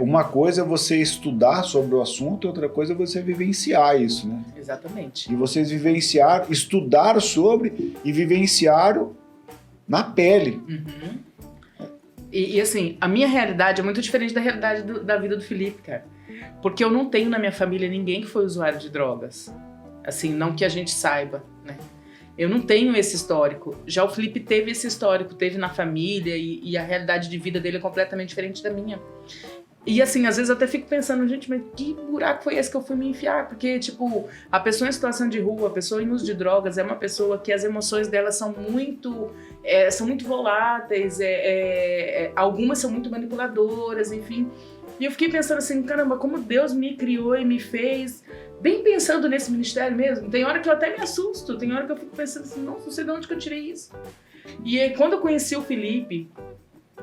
uma coisa é você estudar sobre o assunto, outra coisa é você vivenciar isso, né? Exatamente. E vocês estudaram sobre e vivenciaram na pele. Uhum. E assim, a minha realidade é muito diferente da realidade da vida do Felipe, cara. Porque eu não tenho na minha família ninguém que foi usuário de drogas. Assim, não que a gente saiba, né? Eu não tenho esse histórico. Já o Felipe teve esse histórico, teve na família e a realidade de vida dele é completamente diferente da minha. E assim, às vezes eu até fico pensando, gente, mas que buraco foi esse que eu fui me enfiar? Porque, tipo, a pessoa em situação de rua, a pessoa em uso de drogas é uma pessoa que as emoções dela são muito voláteis, algumas são muito manipuladoras, enfim. E eu fiquei pensando assim, caramba, como Deus me criou e me fez, bem pensando nesse ministério mesmo. Tem hora que eu até me assusto, tem hora que eu fico pensando assim, nossa, não sei de onde que eu tirei isso. E aí, quando eu conheci o Felipe,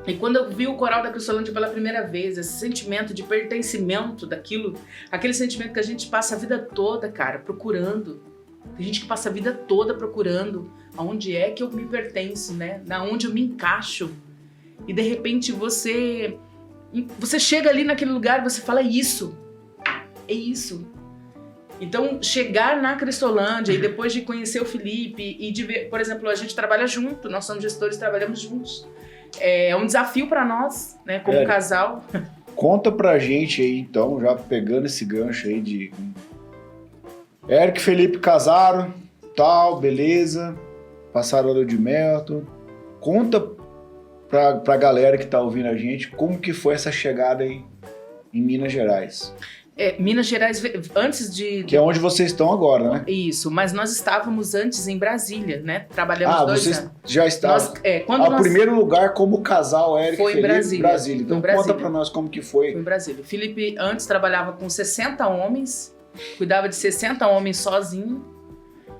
e quando eu vi o coral da Cristolândia pela primeira vez, esse sentimento de pertencimento daquilo, aquele sentimento que a gente passa a vida toda, cara, procurando. Tem gente que passa a vida toda procurando aonde é que eu me pertenço, né? Aonde eu me encaixo. E de repente você chega ali naquele lugar e você fala, é isso. Então, chegar na Cristolândia e depois de conhecer o Felipe e de ver, por exemplo, a gente trabalha junto, nós somos gestores, trabalhamos juntos. É um desafio para nós, né, como casal. Conta pra gente aí, então, já pegando esse gancho aí de... Eric e Felipe casaram, tal, beleza, passaram a lua de mel, conta pra galera que tá ouvindo a gente como que foi essa chegada aí em Minas Gerais. Minas Gerais, antes de... Que é onde vocês estão agora, né? Isso, mas nós estávamos antes em Brasília, né? Trabalhamos 2 vocês anos. já estavam. O primeiro lugar como casal, Eric foi e Felipe, em Brasília. Então Brasília. Conta pra nós como que foi. Foi em Brasília. O Felipe antes trabalhava com 60 homens, cuidava de 60 homens sozinho.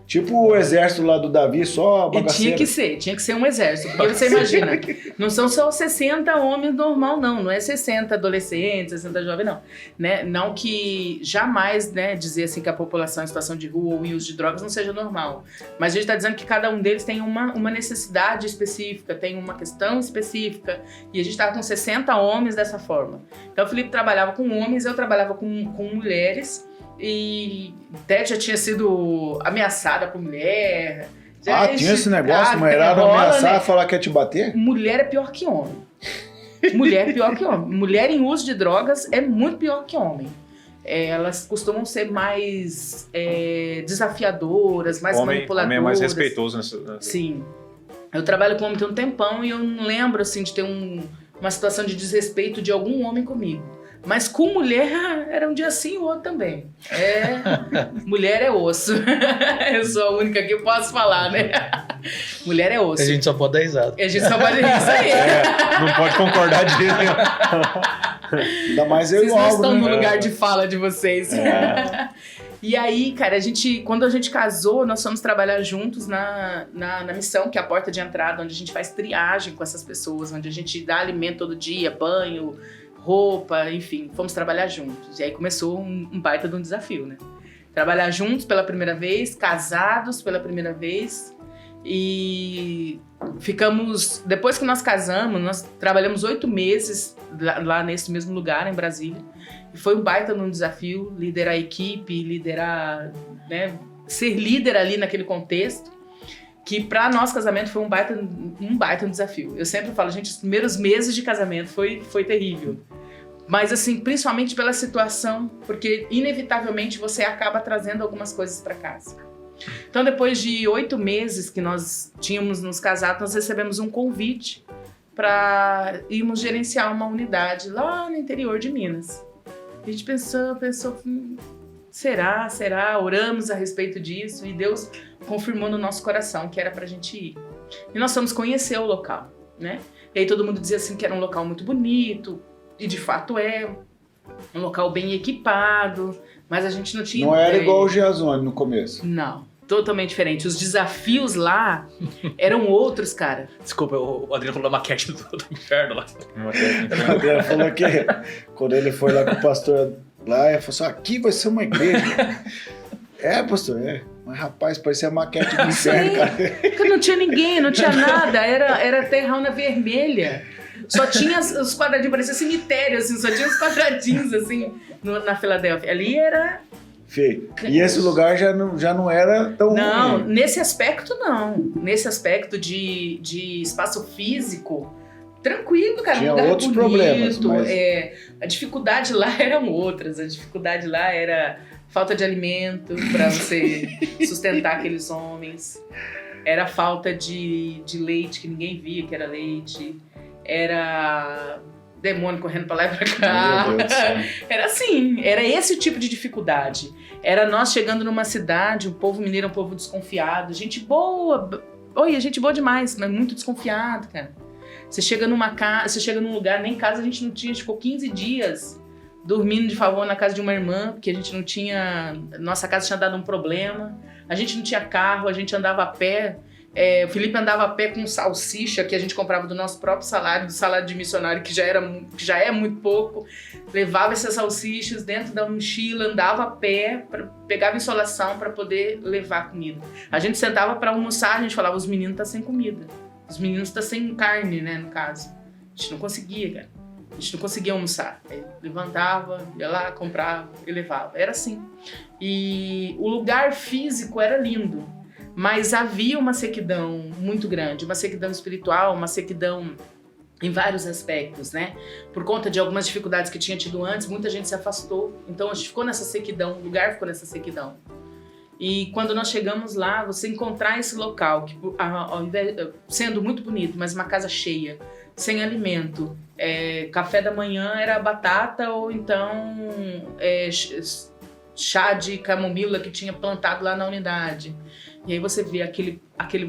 Tipo o exército lá do Davi, só bagaceira. E tinha que ser um exército. Porque você imagina, não são só 60 homens normal, não é 60 adolescentes, 60 jovens, não. Né? Não que jamais, né, dizer assim que a população em situação de rua ou em uso de drogas não seja normal. Mas a gente está dizendo que cada um deles tem uma necessidade específica, tem uma questão específica. E a gente estava com 60 homens dessa forma. Então o Felipe trabalhava com homens, eu trabalhava com mulheres. E até já tinha sido ameaçada por mulher. Tinha esse negócio, uma era ameaçar, né? Falar que ia te bater? Mulher é pior que homem. Mulher em uso de drogas é muito pior que homem. Elas costumam ser mais desafiadoras, mais manipuladoras. Homem é mais respeitoso nessa... Sim. Eu trabalho com homem tem um tempão e eu não lembro assim, de ter uma situação de desrespeito de algum homem comigo. Mas com mulher, era um dia sim e o outro também. Mulher é osso. Eu sou a única que posso falar, né? Mulher é osso. A gente só pode dar risada. A gente só pode rir, isso aí. Não pode concordar de jeito nenhum. Ainda mais eu vocês não estão né? no lugar de fala de vocês. E aí, cara, quando a gente casou, nós fomos trabalhar juntos na missão, que é a porta de entrada, onde a gente faz triagem com essas pessoas, onde a gente dá alimento todo dia, banho, roupa, enfim, fomos trabalhar juntos. E aí começou um baita de um desafio, né? Trabalhar juntos pela primeira vez, casados pela primeira vez. E ficamos... Depois que nós casamos, nós trabalhamos 8 meses lá nesse mesmo lugar, em Brasília. E foi um baita de um desafio, liderar a equipe, liderar, né, ser líder ali naquele contexto, que para nós casamento foi um baita desafio. Eu sempre falo, gente, os primeiros meses de casamento foi terrível. Mas assim, principalmente pela situação, porque inevitavelmente você acaba trazendo algumas coisas para casa. Então depois de 8 meses que nós tínhamos nos casado, nós recebemos um convite para irmos gerenciar uma unidade lá no interior de Minas. A gente pensou, será? Oramos a respeito disso e Deus confirmou no nosso coração que era pra gente ir. E nós fomos conhecer o local, né? E aí todo mundo dizia assim que era um local muito bonito, e de fato é um local bem equipado, mas a gente não tinha... Não era igual o Giazone no começo. Não, totalmente diferente. Os desafios lá eram outros, cara. Desculpa, o Adriano falou da maquete do inferno lá. O Adriano falou que quando ele foi lá com o pastor lá, ele falou assim, aqui vai ser uma igreja. Pastor, Mas rapaz, parecia a maquete do inferno, cara. Não tinha ninguém, não tinha nada. Era terrana vermelha. Só tinha os quadradinhos, parecia cemitério, assim, só tinha os quadradinhos, assim, na Filadélfia. Ali era... Feio. E esse lugar já não era tão Não, ruim. nesse aspecto não. Nesse aspecto de espaço físico, tranquilo, cara. Tinha um lugar outros bonito. problemas, mas... A dificuldade lá eram outras. A dificuldade lá era falta de alimento para você sustentar aqueles homens. Era falta de leite, que ninguém via que era leite. Era demônio correndo pra lá e pra cá. Meu Deus do céu. Era assim, era esse tipo de dificuldade. Era nós chegando numa cidade, o povo mineiro é um povo desconfiado, gente boa, gente boa demais, mas muito desconfiado, cara. Você chega numa casa, você chega num lugar, nem casa a gente não tinha, a gente ficou 15 dias dormindo de favor na casa de uma irmã, porque a gente não tinha, nossa casa tinha dado um problema, a gente não tinha carro, a gente andava a pé. O Felipe andava a pé com salsicha que a gente comprava do nosso próprio salário, do salário de missionário, que já é muito pouco. Levava essas salsichas dentro da mochila, andava a pé, pegava insolação para poder levar comida. A gente sentava para almoçar, a gente falava, os meninos estão sem comida. Os meninos estão sem carne, né, no caso. A gente não conseguia, cara. A gente não conseguia almoçar. Aí levantava, ia lá, comprava e levava. Era assim. E o lugar físico era lindo. Mas havia uma sequidão muito grande, uma sequidão espiritual, uma sequidão em vários aspectos, né? Por conta de algumas dificuldades que tinha tido antes, muita gente se afastou. Então a gente ficou nessa sequidão, o lugar ficou nessa sequidão. E quando nós chegamos lá, você encontrar esse local, que ao invés, sendo muito bonito, mas uma casa cheia, sem alimento, café da manhã era batata ou então chá de camomila que tinha plantado lá na unidade. E aí você vê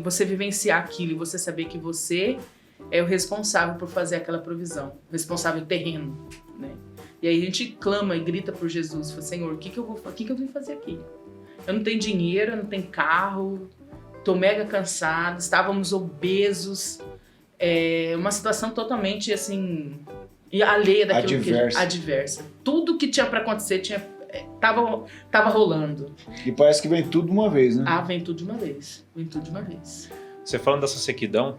você vivenciar aquilo e você saber que você é o responsável por fazer aquela provisão, o responsável terreno, né? E aí a gente clama e grita por Jesus, fala, Senhor, o que que eu vim fazer aqui? Eu não tenho dinheiro, eu não tenho carro, tô mega cansado, estávamos obesos, uma situação totalmente assim, alheia daquilo adversa. Tudo que tinha para acontecer tava rolando. E parece que vem tudo de uma vez, né? Vem tudo de uma vez. Você falando dessa sequidão,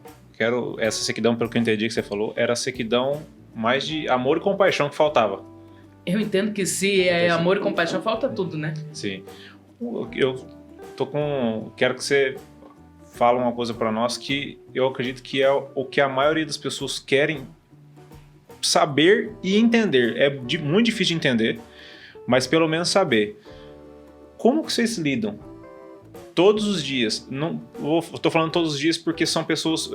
essa sequidão, pelo que eu entendi que você falou, era a sequidão mais de amor e compaixão que faltava. Eu entendo que se é amor e compaixão, falta tudo, né? Sim. Quero que você fale uma coisa pra nós que eu acredito que é o que a maioria das pessoas querem saber e entender. É muito difícil de entender, mas pelo menos saber. Como que vocês lidam todos os dias? Eu tô falando todos os dias porque são pessoas...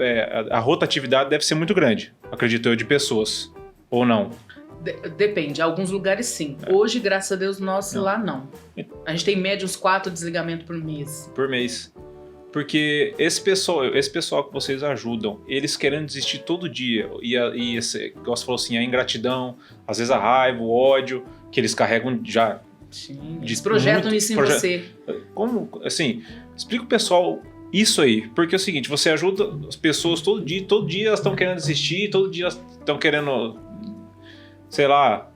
a rotatividade deve ser muito grande, acredito eu, de pessoas. Ou não? Depende. Alguns lugares, sim. Hoje, graças a Deus, lá não. A gente tem em média uns 4 desligamentos por mês. Por mês. Porque esse pessoal que vocês ajudam, eles querendo desistir todo dia, e igual você falou assim, a ingratidão, às vezes a raiva, o ódio, que eles carregam já. Sim, eles projetam isso em você. Como, assim, explica o pessoal isso aí, porque é o seguinte, você ajuda as pessoas todo dia elas estão querendo desistir, todo dia elas estão querendo, sei lá,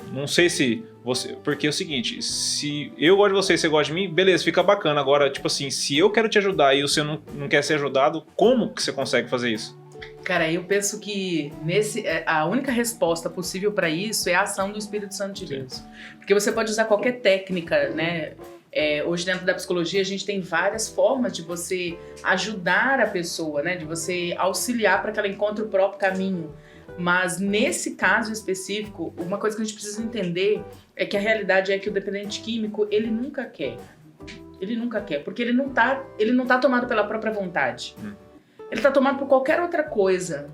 não sei se você... Porque é o seguinte, se eu gosto de você e você gosta de mim, beleza, fica bacana. Agora, tipo assim, se eu quero te ajudar e você não quer ser ajudado, como que você consegue fazer isso? Cara, eu penso que a única resposta possível para isso é a ação do Espírito Santo de Deus. Porque você pode usar qualquer técnica, né? Hoje dentro da psicologia a gente tem várias formas de você ajudar a pessoa, né? De você auxiliar para que ela encontre o próprio caminho. Mas nesse caso específico, uma coisa que a gente precisa entender é que a realidade é que o dependente químico, ele nunca quer. Ele nunca quer, porque ele não tá tomado pela própria vontade. Ele tá tomado por qualquer outra coisa.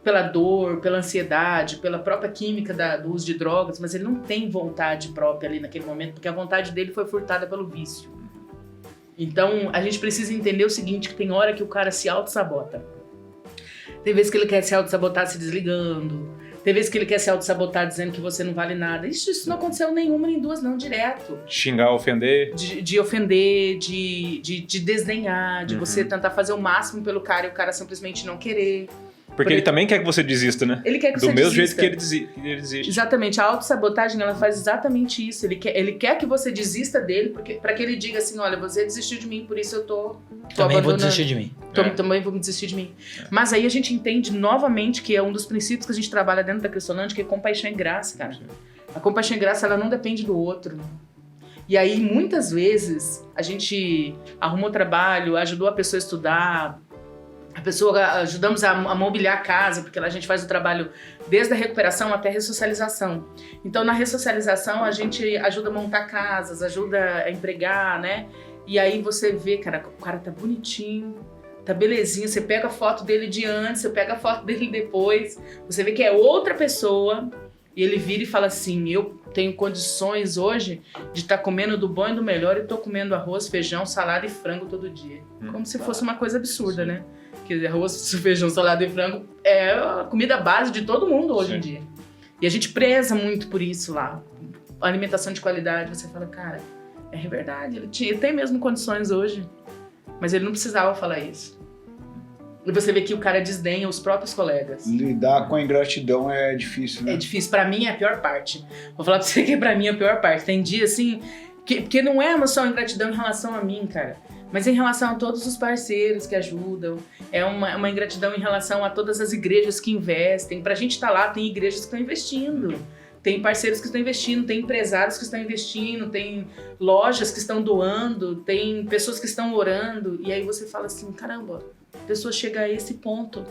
Pela dor, pela ansiedade, pela própria química do uso de drogas, mas ele não tem vontade própria ali naquele momento, porque a vontade dele foi furtada pelo vício. Então, a gente precisa entender o seguinte, que tem hora que o cara se auto-sabota. Tem vezes que ele quer se auto-sabotar se desligando, tem vezes que ele quer se auto-sabotar dizendo que você não vale nada. Isso não aconteceu nenhuma nem duas, não, direto. Xingar, ofender. De ofender, de desdenhar, de você tentar fazer o máximo pelo cara e o cara simplesmente não querer. Porque ele também quer que você desista, né? Ele quer que Do você mesmo desista. jeito que ele desiste. Exatamente. A autossabotagem, ela faz exatamente isso. Ele quer que você desista dele, para que ele diga assim, olha, você desistiu de mim, por isso eu tô Também vou abandonando. desistir de mim. Também vou desistir de mim. Mas aí a gente entende novamente que é um dos princípios que a gente trabalha dentro da Cristolândia, que é compaixão e graça, cara. A compaixão e graça, ela não depende do outro. E aí, muitas vezes, a gente arrumou trabalho, ajudou a pessoa a estudar, ajudamos a mobiliar a casa, porque lá a gente faz o trabalho desde a recuperação até a ressocialização. Então, na ressocialização, a gente ajuda a montar casas, ajuda a empregar, né? E aí você vê, cara, o cara tá bonitinho, tá belezinho, você pega a foto dele de antes, você pega a foto dele depois, você vê que é outra pessoa, e ele vira e fala assim, eu tenho condições hoje de estar comendo do bom e do melhor, e tô comendo arroz, feijão, salada e frango todo dia. Como se fosse uma coisa absurda, né? Que arroz, feijão, salada e frango é a comida base de todo mundo hoje em dia. E a gente preza muito por isso lá. A alimentação de qualidade, você fala, cara, é verdade, ele tem mesmo condições hoje, mas ele não precisava falar isso. E você vê que o cara desdenha os próprios colegas. Lidar com a ingratidão é difícil, né? É difícil, pra mim é a pior parte. Vou falar pra você que pra mim é a pior parte. Tem dia assim, porque não é só ingratidão em relação a mim, cara, mas em relação a todos os parceiros que ajudam, é uma ingratidão em relação a todas as igrejas que investem. Pra gente estar lá, tem igrejas que estão investindo, tem parceiros que estão investindo, tem empresários que estão investindo, tem lojas que estão doando, tem pessoas que estão orando, e aí você fala assim, caramba, a pessoa chega a esse ponto.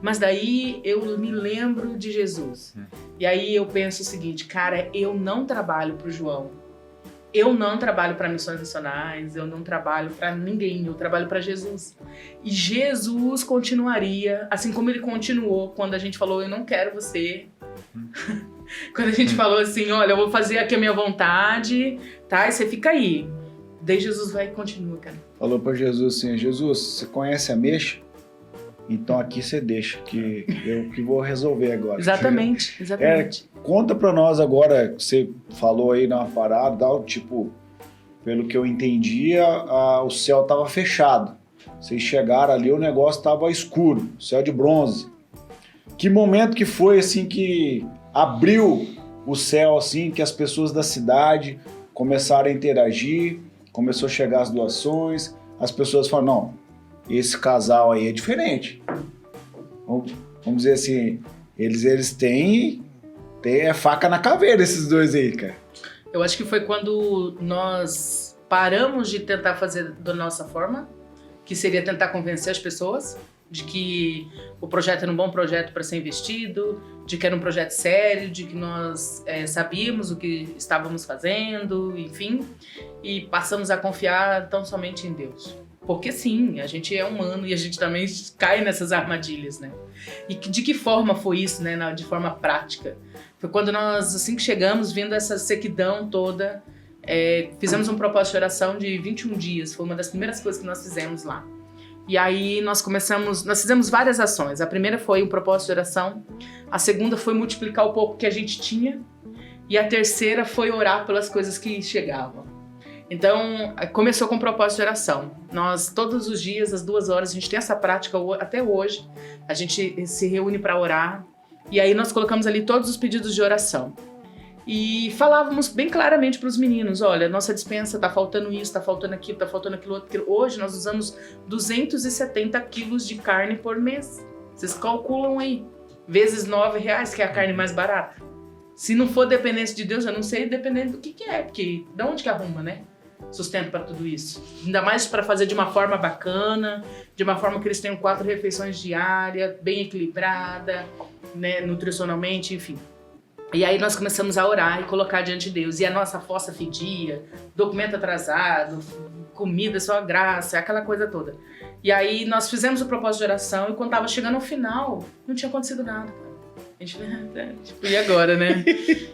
Mas daí eu me lembro de Jesus. E aí eu penso o seguinte, cara, eu não trabalho pro João. Eu não trabalho para missões nacionais, eu não trabalho para ninguém, eu trabalho para Jesus. E Jesus continuaria, assim como ele continuou quando a gente falou, eu não quero você. Quando a gente falou assim, olha, eu vou fazer aqui a minha vontade, tá? E você fica aí. Daí Jesus vai e continua, cara. Falou para Jesus assim, Jesus, você conhece a Mexa? Então aqui você deixa, que eu que vou resolver agora. Exatamente, exatamente. Conta pra nós agora, você falou aí na parada, tal, tipo, pelo que eu entendia, o céu tava fechado. Vocês chegaram ali, o negócio tava escuro, céu de bronze. Que momento que foi, assim, que abriu o céu, assim, que as pessoas da cidade começaram a interagir, começou a chegar as doações, as pessoas falaram, não, esse casal aí é diferente. Vamos dizer assim, eles têm faca na caveira, esses dois aí, cara. Eu acho que foi quando nós paramos de tentar fazer da nossa forma, que seria tentar convencer as pessoas de que o projeto era um bom projeto para ser investido, de que era um projeto sério, de que nós sabíamos o que estávamos fazendo, enfim, e passamos a confiar tão somente em Deus. Porque sim, a gente é humano e a gente também cai nessas armadilhas, né? E de que forma foi isso, né? De forma prática. Foi quando nós, assim que chegamos, vendo essa sequidão toda, fizemos um propósito de oração de 21 dias. Foi uma das primeiras coisas que nós fizemos lá. E aí nós fizemos várias ações. A primeira foi um propósito de oração. A segunda foi multiplicar o pouco que a gente tinha. E a terceira foi orar pelas coisas que chegavam. Então, começou com o propósito de oração. Nós, todos os dias, às 2 horas, a gente tem essa prática até hoje. A gente se reúne para orar. E aí nós colocamos ali todos os pedidos de oração. E falávamos bem claramente para os meninos, olha, nossa despensa tá faltando isso, tá faltando aquilo, tá faltando aquilo outro. Hoje nós usamos 270 quilos de carne por mês. Vocês calculam aí, vezes R$9, que é a carne mais barata. Se não for dependência de Deus, eu não sei dependendo do que é, porque de onde que arruma, né? sustento para tudo isso. Ainda mais para fazer de uma forma bacana, de uma forma que eles tenham 4 refeições diárias, bem equilibrada, né, nutricionalmente, enfim. E aí nós começamos a orar e colocar diante de Deus. E a nossa fossa fedia, documento atrasado, comida só graça, aquela coisa toda. E aí nós fizemos o propósito de oração e quando tava chegando ao final, não tinha acontecido nada, cara. A gente, tipo, e agora, né?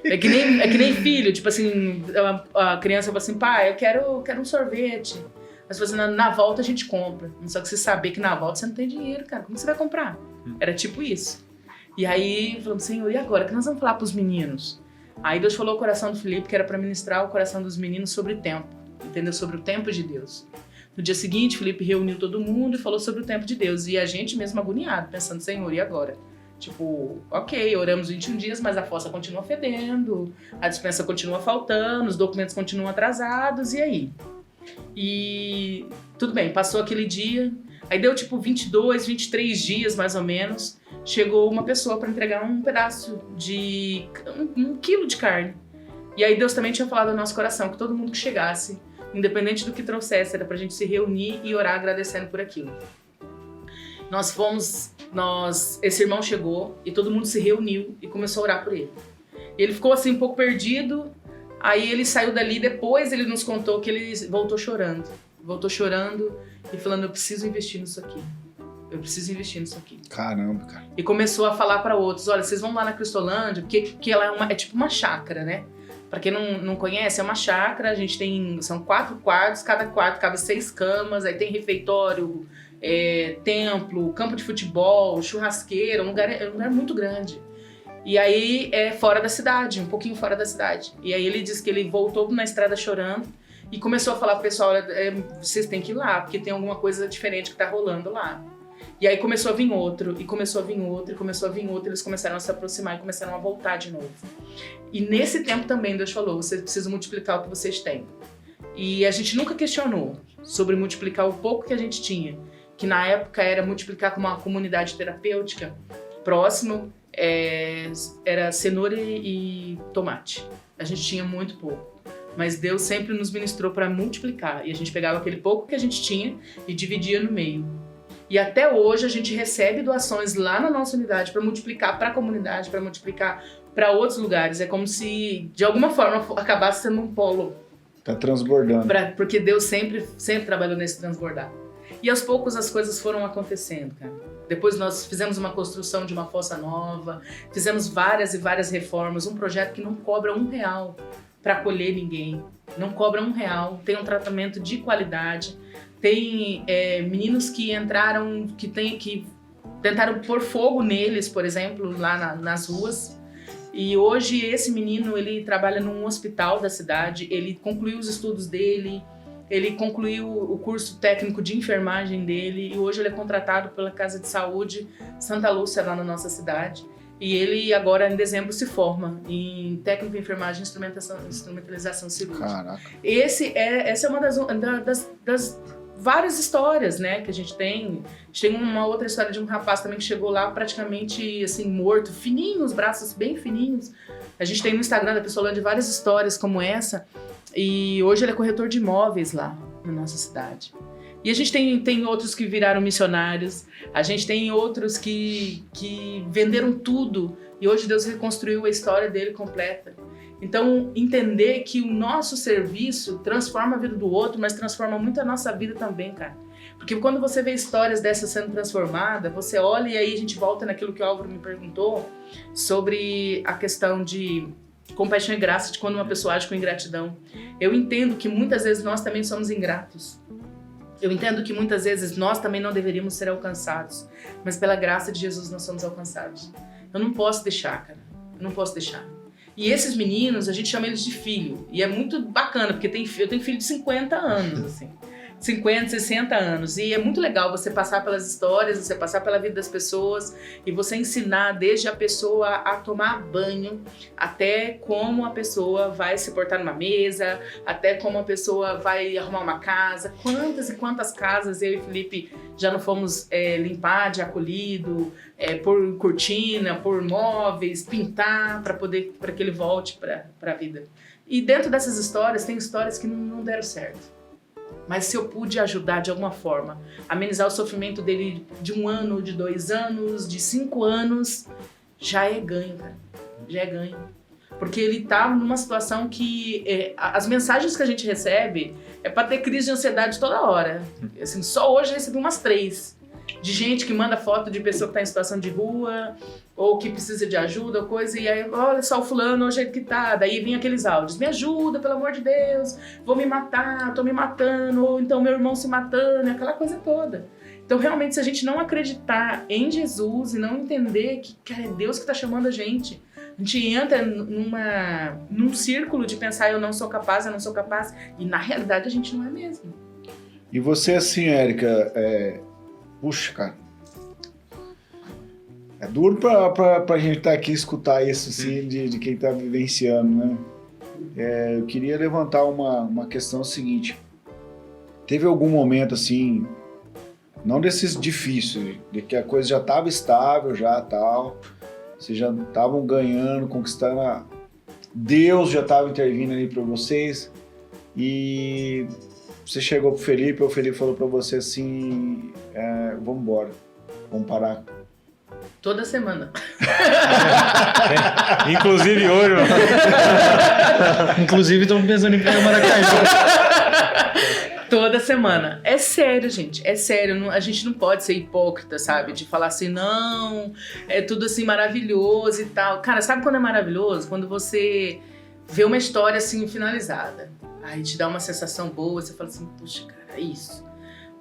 É que nem filho, tipo assim, a criança fala assim, pai, eu quero um sorvete. Mas assim, na volta a gente compra. Só que você saber que na volta você não tem dinheiro, cara. Como você vai comprar? Era tipo isso. E aí, falamos, Senhor, e agora? O que nós vamos falar pros meninos? Aí Deus falou o coração do Felipe, que era para ministrar o coração dos meninos sobre tempo. Entendeu? Sobre o tempo de Deus. No dia seguinte, Felipe reuniu todo mundo e falou sobre o tempo de Deus. E a gente mesmo agoniado, pensando, Senhor, e agora? Tipo, ok, oramos 21 dias, mas a fossa continua fedendo, a despensa continua faltando, os documentos continuam atrasados, e aí? E tudo bem, passou aquele dia, aí deu tipo 22, 23 dias mais ou menos, chegou uma pessoa para entregar um pedaço de... um quilo de carne. E aí Deus também tinha falado no nosso coração que todo mundo que chegasse, independente do que trouxesse, era pra gente se reunir e orar agradecendo por aquilo. Esse irmão chegou e todo mundo se reuniu e começou a orar por ele. Ele ficou assim um pouco perdido, aí ele saiu dali, depois ele nos contou que ele voltou chorando e falando, eu preciso investir nisso aqui. Caramba, cara. E começou a falar para outros, olha, vocês vão lá na Cristolândia, porque ela é tipo uma chácara, né? Pra quem não conhece, é uma chácara, a gente são 4 quartos, cada quarto cabe 6 camas, aí tem refeitório, templo, campo de futebol, churrasqueira, um lugar muito grande. E aí é fora da cidade, um pouquinho fora da cidade. E aí ele disse que ele voltou na estrada chorando e começou a falar pro pessoal, vocês têm que ir lá, porque tem alguma coisa diferente que tá rolando lá. E aí começou a vir outro, e começou a vir outro, eles começaram a se aproximar e começaram a voltar de novo. E nesse tempo também Deus falou, vocês precisam multiplicar o que vocês têm. E a gente nunca questionou sobre multiplicar o pouco que a gente tinha, que na época era multiplicar com uma comunidade terapêutica, próximo era cenoura e tomate. A gente tinha muito pouco. Mas Deus sempre nos ministrou para multiplicar. E a gente pegava aquele pouco que a gente tinha e dividia no meio. E até hoje a gente recebe doações lá na nossa unidade para multiplicar para a comunidade, para multiplicar para outros lugares. É como se, de alguma forma, acabasse sendo um polo. Tá transbordando. Porque Deus sempre trabalhou nesse transbordar. E aos poucos as coisas foram acontecendo, cara. Depois nós fizemos uma construção de uma fossa nova, fizemos várias e várias reformas, um projeto que não cobra R$1 para acolher ninguém, não cobra R$1, tem um tratamento de qualidade. Tem meninos que entraram, que tentaram pôr fogo neles, por exemplo, lá nas ruas. E hoje esse menino, ele trabalha num hospital da cidade, ele concluiu os estudos dele, ele concluiu o curso técnico de enfermagem dele e hoje ele é contratado pela Casa de Saúde Santa Lúcia, lá na nossa cidade. E ele agora, em dezembro, se forma em técnico de enfermagem e instrumentalização cirúrgica. Caraca. Essa é uma das várias histórias, né, que a gente tem. Tem uma outra história de um rapaz também que chegou lá praticamente, assim, morto, fininho, os braços bem fininhos. A gente tem no Instagram da Cristolândia várias histórias como essa. E hoje ele é corretor de imóveis lá na nossa cidade. E a gente tem outros que viraram missionários. A gente tem outros que venderam tudo. E hoje Deus reconstruiu a história dele completa. Então, entender que o nosso serviço transforma a vida do outro, mas transforma muito a nossa vida também, cara. Porque quando você vê histórias dessas sendo transformadas, você olha e aí a gente volta naquilo que o Álvaro me perguntou sobre a questão de compaixão e graça, de quando uma pessoa age com ingratidão. Eu entendo que muitas vezes nós também somos ingratos. Eu entendo que muitas vezes nós também não deveríamos ser alcançados, mas pela graça de Jesus nós somos alcançados. Eu não posso deixar, cara. Eu não posso deixar. E esses meninos, a gente chama eles de filho. E é muito bacana, porque eu tenho filho de 50 anos, assim. 50, 60 anos. E é muito legal você passar pelas histórias, você passar pela vida das pessoas e você ensinar desde a pessoa a tomar banho, até como a pessoa vai se portar numa mesa, até como a pessoa vai arrumar uma casa. Quantas e quantas casas eu e Felipe já não fomos limpar de acolhido, por cortina, por móveis, pintar para que ele volte para a vida. E dentro dessas histórias, tem histórias que não deram certo. Mas se eu pude ajudar de alguma forma, amenizar o sofrimento dele de 1 ano, de 2 anos, de 5 anos, já é ganho, cara. Já é ganho. Porque ele tá numa situação que as mensagens que a gente recebe é para ter crise de ansiedade toda hora. Assim, só hoje eu recebi umas 3. De gente que manda foto de pessoa que tá em situação de rua, ou que precisa de ajuda, ou coisa, e aí, olha só o fulano, o jeito que tá. Daí vem aqueles áudios, me ajuda, pelo amor de Deus, vou me matar, tô me matando, ou então meu irmão se matando, aquela coisa toda. Então, realmente, se a gente não acreditar em Jesus e não entender que, cara, é Deus que tá chamando a gente entra num círculo de pensar, eu não sou capaz, e na realidade a gente não é mesmo. E você, assim, Érica, puxa, cara, é duro pra gente estar aqui e escutar isso, assim, de quem tá vivenciando, né? Eu queria levantar uma questão seguinte. Teve algum momento, assim, não desses difíceis, de que a coisa já estava estável, já tal, vocês já estavam ganhando, conquistando, Deus já estava intervindo ali para vocês, e você chegou pro Felipe, o Felipe falou para você assim, vamos embora, vamos parar. Toda semana. Inclusive hoje, mano. Inclusive, estamos pensando em pegar Maracaju. Toda semana. É sério, gente. É sério. A gente não pode ser hipócrita, sabe? De falar assim, não, é tudo assim maravilhoso e tal. Cara, sabe quando é maravilhoso? Quando você vê uma história assim finalizada. Aí te dá uma sensação boa, você fala assim, puxa, cara, é isso.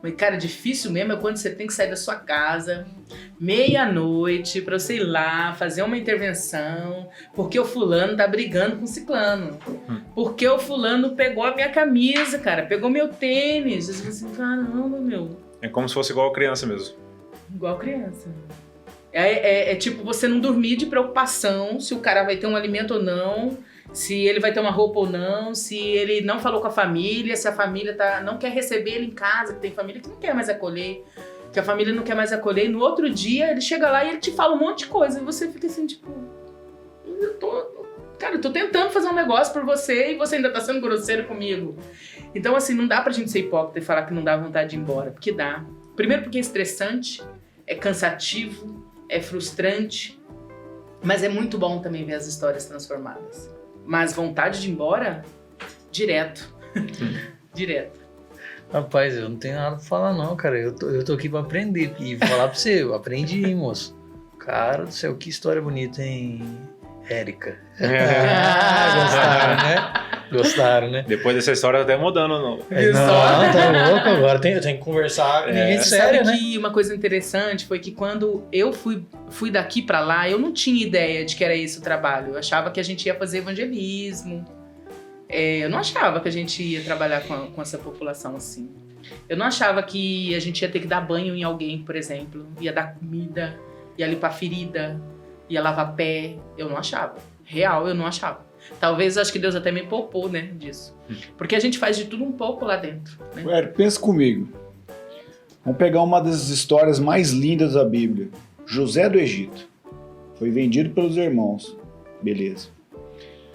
Mas, cara, difícil mesmo é quando você tem que sair da sua casa, meia-noite, pra você ir lá, fazer uma intervenção, porque o fulano tá brigando com o ciclano. Porque o fulano pegou a minha camisa, cara, pegou meu tênis. Eu falei assim, caramba, meu. É como se fosse igual criança mesmo. Igual criança. É tipo você não dormir de preocupação se o cara vai ter um alimento ou não, se ele vai ter uma roupa ou não, se ele não falou com a família, se a família não quer receber ele em casa, que tem família que não quer mais acolher, que a família não quer mais acolher, e no outro dia ele chega lá e ele te fala um monte de coisa, e você fica assim, tipo, eu tô tentando fazer um negócio por você e você ainda tá sendo grosseiro comigo. Então, assim, não dá pra gente ser hipócrita e falar que não dá vontade de ir embora, porque dá. Primeiro porque é estressante, é cansativo, é frustrante, mas é muito bom também ver as histórias transformadas. Mas vontade de ir embora, direto. Direto. Rapaz, eu não tenho nada pra falar não, cara. Eu tô aqui pra aprender. E falar pra você, eu aprendi, hein, moço. Cara do céu, que história bonita, hein, Érica? Gostaram, né? Gostaram, né? Depois dessa história tá até mudando, não. Não, tá louco agora. Eu tenho que conversar com ninguém sério, né? Que uma coisa interessante foi que quando eu fui daqui pra lá, eu não tinha ideia de que era esse o trabalho. Eu achava que a gente ia fazer evangelismo. Eu não achava que a gente ia trabalhar com essa população assim. Eu não achava que a gente ia ter que dar banho em alguém, por exemplo. Ia dar comida, ia limpar ferida, ia lavar pé. Eu não achava. Real, eu não achava. Talvez, acho que Deus até me poupou, né, disso. Porque a gente faz de tudo um pouco lá dentro. Né? Pensa comigo. Vamos pegar uma das histórias mais lindas da Bíblia. José do Egito. Foi vendido pelos irmãos. Beleza.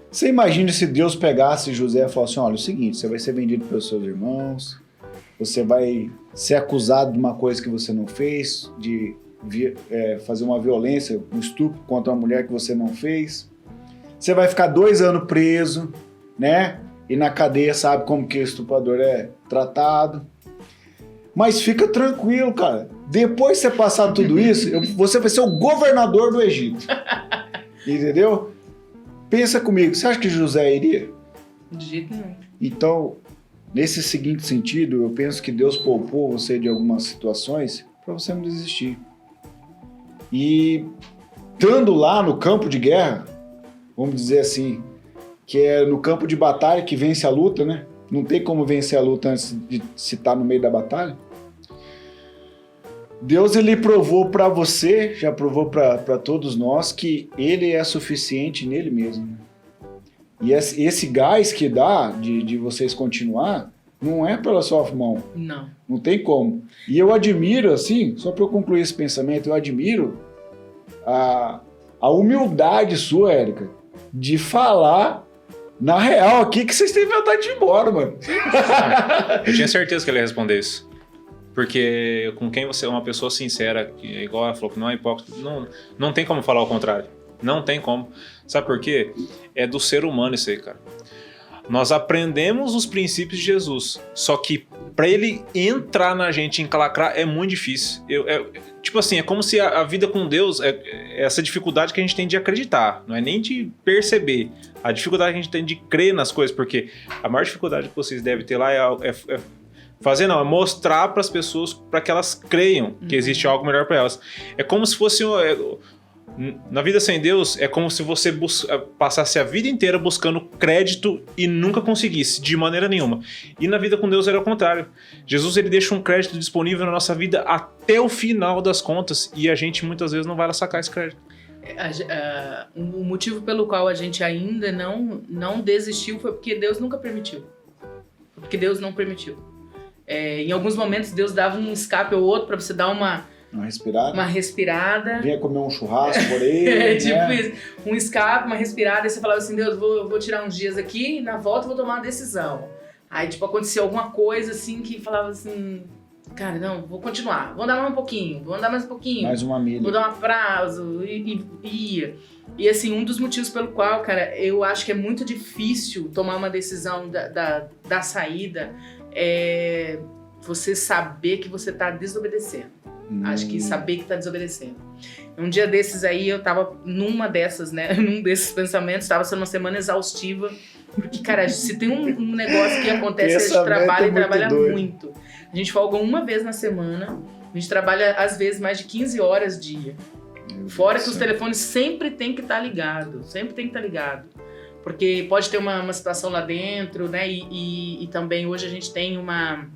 Você imagina se Deus pegasse José e falasse, olha, é o seguinte, você vai ser vendido pelos seus irmãos, você vai ser acusado de uma coisa que você não fez, de fazer uma violência, um estupro contra uma mulher que você não fez. Você vai ficar 2 anos preso, né? E na cadeia sabe como que o estuprador é tratado. Mas fica tranquilo, cara. Depois de você passar tudo isso, você vai ser o governador do Egito. Entendeu? Pensa comigo, você acha que José iria? De jeito nenhum. Então, nesse seguinte sentido, eu penso que Deus poupou você de algumas situações para você não desistir. E estando lá no campo de guerra, vamos dizer assim, que é no campo de batalha que vence a luta, né? não tem como vencer a luta antes de se estar no meio da batalha. Deus, ele provou para você, já provou para todos nós que ele é suficiente nele mesmo. E esse gás que dá de vocês continuar, não é pela sua mão. Não. Não tem como. E eu admiro, assim, só para eu concluir esse pensamento, eu admiro a humildade sua, Érica, de falar na real aqui que vocês têm vontade de ir embora, mano. Eu tinha certeza que ele ia responder isso. Porque com quem você é uma pessoa sincera, que é igual ela falou, que não é hipócrita, não tem como falar o contrário. Não tem como. Sabe por quê? É do ser humano isso aí, cara. Nós aprendemos os princípios de Jesus, só que para ele entrar na gente, encalacrar, é muito difícil. Tipo assim, é como se a vida com Deus, essa dificuldade que a gente tem de acreditar, não é nem de perceber, a dificuldade que a gente tem de crer nas coisas, porque a maior dificuldade que vocês devem ter lá é mostrar para as pessoas, para que elas creiam que existe algo melhor para elas. É como se fosse... Na vida sem Deus, é como se você passasse a vida inteira buscando crédito e nunca conseguisse, de maneira nenhuma. E na vida com Deus era o contrário. Jesus, ele deixa um crédito disponível na nossa vida até o final das contas, e a gente muitas vezes não vai lá sacar esse crédito. O motivo pelo qual a gente ainda não desistiu foi porque Deus nunca permitiu. Porque Deus não permitiu. Em alguns momentos Deus dava um escape ou outro para você dar uma respirada. Vinha comer um churrasco por aí. Tipo isso. Um escape, uma respirada. E você falava assim, Deus, vou tirar uns dias aqui e na volta eu vou tomar uma decisão. Aí, tipo, aconteceu alguma coisa assim que falava assim, cara, não, vou continuar. Vou andar mais um pouquinho. Mais uma milha. Vou dar um prazo. E ia. E assim, um dos motivos pelo qual, cara, eu acho que é muito difícil tomar uma decisão da saída é você saber que você tá desobedecendo. Acho que saber que tá desobedecendo. Um dia desses aí, eu tava numa dessas, né? Num desses pensamentos, tava sendo uma semana exaustiva. Porque, cara, se tem um negócio que acontece, a gente trabalha e trabalha muito. A gente folga uma vez na semana. A gente trabalha, às vezes, mais de 15 horas dia. Fora que os telefones sempre tem que estar ligado. Sempre tem que estar ligado. Porque pode ter uma situação lá dentro, né? E também hoje a gente tem uma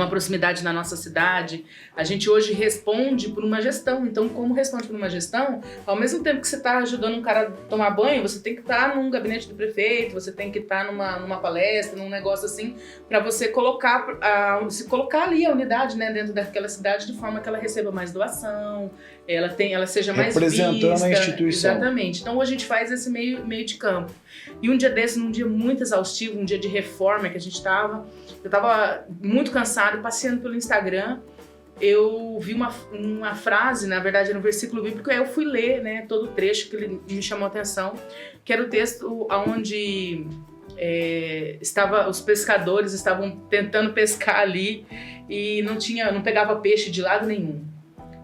proximidade na nossa cidade. A gente hoje responde por uma gestão. Então, como responde por uma gestão, ao mesmo tempo que você está ajudando um cara a tomar banho, você tem que estar num gabinete do prefeito, você tem que estar numa palestra, num negócio assim, para você colocar ali a unidade, né, dentro daquela cidade, de forma que ela receba mais doação, ela seja mais vista. Representando a instituição. Exatamente. Então, hoje a gente faz esse meio de campo. E um dia desse, num dia muito exaustivo, um dia de reforma que a gente estava, eu estava muito cansado, passeando pelo Instagram, eu vi uma frase, na verdade era um versículo bíblico, aí eu fui ler, né, todo o trecho que ele me chamou a atenção, que era o texto onde os pescadores estavam tentando pescar ali e não pegava peixe de lado nenhum.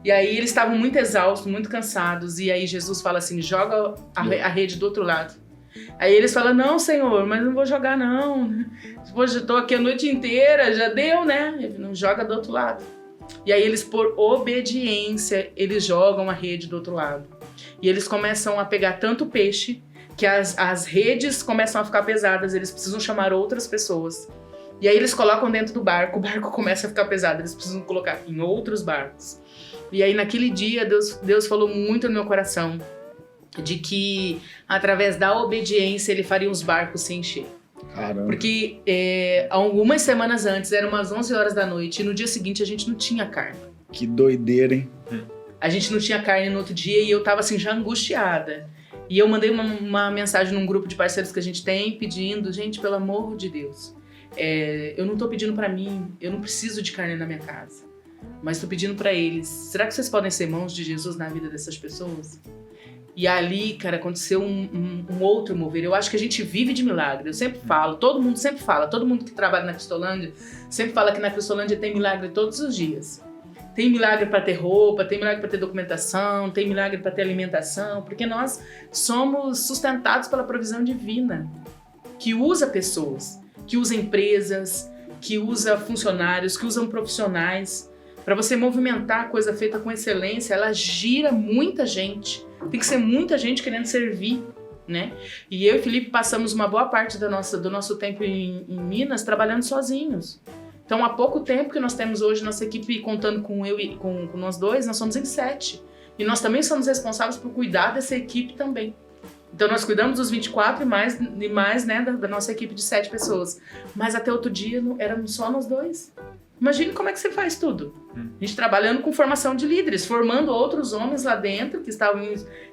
E aí eles estavam muito exaustos, muito cansados, e aí Jesus fala assim, joga a rede do outro lado. Aí eles falam, não, Senhor, mas não vou jogar não. Poxa, eu tô aqui a noite inteira, já deu, né? Ele não joga do outro lado. E aí eles, por obediência, eles jogam a rede do outro lado. E eles começam a pegar tanto peixe que as redes começam a ficar pesadas, eles precisam chamar outras pessoas. E aí eles colocam dentro do barco, o barco começa a ficar pesado, eles precisam colocar em outros barcos. E aí naquele dia Deus falou muito no meu coração de que através da obediência ele faria os barcos se encher. Caramba. Porque algumas semanas antes, eram umas 11 horas da noite, e no dia seguinte a gente não tinha carne. Que doideira, hein? A gente não tinha carne no outro dia e eu tava assim já angustiada. E eu mandei uma mensagem num grupo de parceiros que a gente tem pedindo, gente, pelo amor de Deus, eu não tô pedindo pra mim, eu não preciso de carne na minha casa, mas tô pedindo pra eles, será que vocês podem ser mãos de Jesus na vida dessas pessoas? E ali, cara, aconteceu um outro mover. Eu acho que a gente vive de milagre. Eu sempre falo, todo mundo sempre fala, todo mundo que trabalha na Cristolândia sempre fala que na Cristolândia tem milagre todos os dias. Tem milagre para ter roupa, tem milagre para ter documentação, tem milagre para ter alimentação, porque nós somos sustentados pela provisão divina, que usa pessoas, que usa empresas, que usa funcionários, que usam profissionais. Para você movimentar a coisa feita com excelência, ela gira muita gente. Tem que ser muita gente querendo servir, né? E eu e Felipe passamos uma boa parte do nosso tempo em Minas trabalhando sozinhos. Então, há pouco tempo que nós temos hoje nossa equipe, contando com eu e com nós dois, nós somos em 7. E nós também somos responsáveis por cuidar dessa equipe também. Então, nós cuidamos dos 24 e mais né, da nossa equipe de 7 pessoas. Mas até outro dia, éramos só nós dois. Imagine como é que você faz tudo. A gente trabalhando com formação de líderes, formando outros homens lá dentro que estavam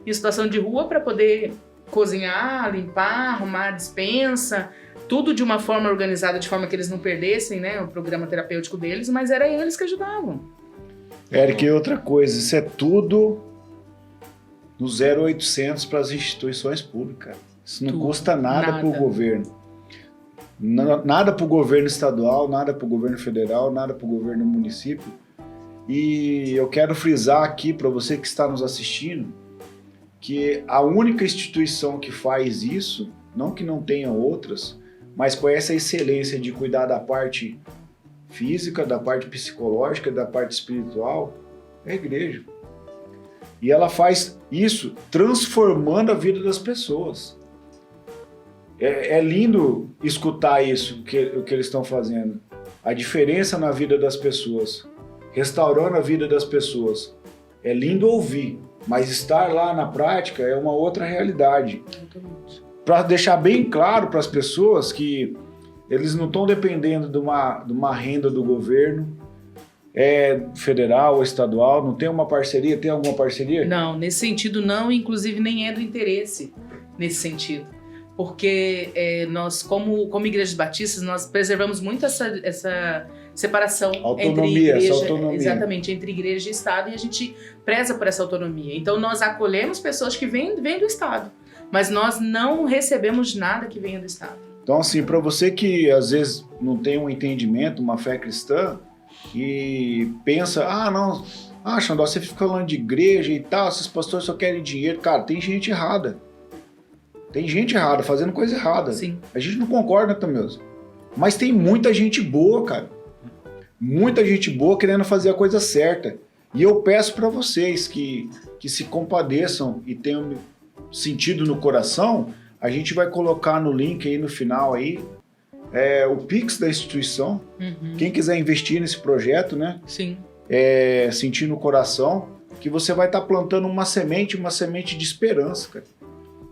em situação de rua para poder cozinhar, limpar, arrumar a despensa, tudo de uma forma organizada, de forma que eles não perdessem, né, o programa terapêutico deles, mas era eles que ajudavam. Eric, e outra coisa, isso é tudo no 0800 para as instituições públicas. Isso não custa nada para o governo. Nada para o governo estadual, nada para o governo federal, nada para o governo do município. E eu quero frisar aqui para você que está nos assistindo que a única instituição que faz isso, não que não tenha outras, mas com essa excelência de cuidar da parte física, da parte psicológica, da parte espiritual, é a igreja. E ela faz isso transformando a vida das pessoas. É lindo escutar isso, o que eles estão fazendo. A diferença na vida das pessoas, restaurando a vida das pessoas. É lindo ouvir, mas estar lá na prática é uma outra realidade. Para deixar bem claro para as pessoas que eles não estão dependendo de uma renda do governo, federal ou estadual, não tem uma parceria? Tem alguma parceria? Não, nesse sentido não, inclusive nem é do interesse nesse sentido. Porque nós, como igrejas batistas, nós preservamos muito essa separação entre igreja, autonomia. Exatamente, entre igreja e Estado, e a gente preza por essa autonomia. Então nós acolhemos pessoas que vêm do Estado, mas nós não recebemos nada que venha do Estado. Então, assim, para você que às vezes não tem um entendimento, uma fé cristã, e pensa, Xandó, você fica falando de igreja e tal, esses pastores só querem dinheiro. Cara, tem gente errada. Tem gente errada, fazendo coisa errada. Sim. A gente não concorda também. Mas tem muita gente boa, cara. Muita gente boa querendo fazer a coisa certa. E eu peço para vocês que se compadeçam e tenham sentido no coração, a gente vai colocar no link aí no final aí, o Pix da instituição. Quem quiser investir nesse projeto, né? Sim. Sentir no coração, que você vai estar plantando uma semente de esperança, cara.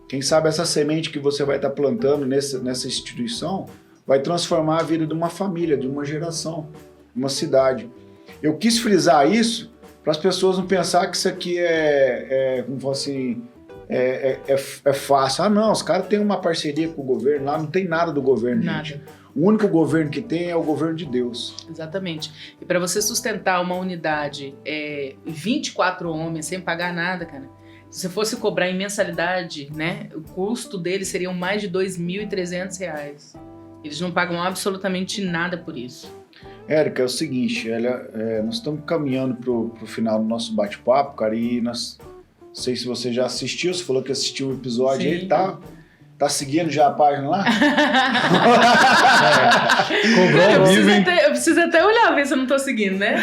Quem sabe essa semente que você vai estar plantando nessa instituição vai transformar a vida de uma família, de uma geração, de uma cidade. Eu quis frisar isso para as pessoas não pensar que isso aqui como assim, é fácil. Não, os caras têm uma parceria com o governo, lá não tem nada do governo, Nada. gente. O único governo que tem é o governo de Deus. Exatamente. E para você sustentar uma unidade, 24 homens sem pagar nada, cara, se você fosse cobrar em mensalidade, né, o custo deles seriam mais de R$2.300. Eles não pagam absolutamente nada por isso. Érica, é o seguinte, nós estamos caminhando pro final do nosso bate-papo, cara, e não sei se você já assistiu, você falou que assistiu o episódio. Sim. Aí, tá seguindo já a página lá? Eu preciso até olhar, ver se eu não tô seguindo, né?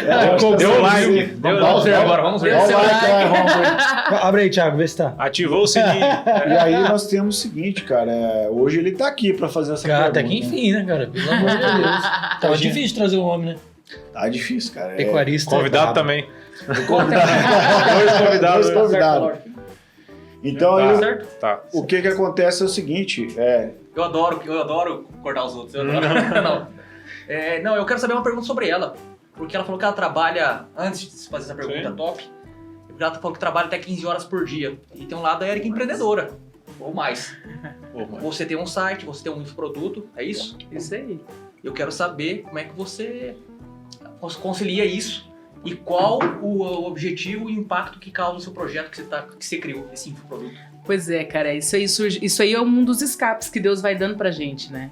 Deu like. Vamos ver agora, vamos ver. Dá o like. Abre aí, Thiago, vê se tá. Ativou o sininho. E aí nós temos o seguinte, cara, hoje ele tá aqui pra fazer essa pergunta. Até que enfim, né, cara? Pelo amor de Deus. Tava difícil trazer um homem, né? Tá difícil, cara. Pecuarista. Convidado também. Dois convidados. Então, o que acontece é o seguinte, Eu adoro cortar os outros. Não, eu quero saber uma pergunta sobre ela. Porque ela falou que ela trabalha, antes de fazer essa pergunta top, ela falou que trabalha até 15 horas por dia. E tem um lado da Érica empreendedora. Ou mais. Você tem um site, você tem um infoproduto, é isso? Isso aí. Eu quero saber como é que você concilia isso. E qual o objetivo e o impacto que causa o seu projeto que você criou, esse infoproduto? Pois é, cara, isso aí é um dos escapes que Deus vai dando pra gente, né?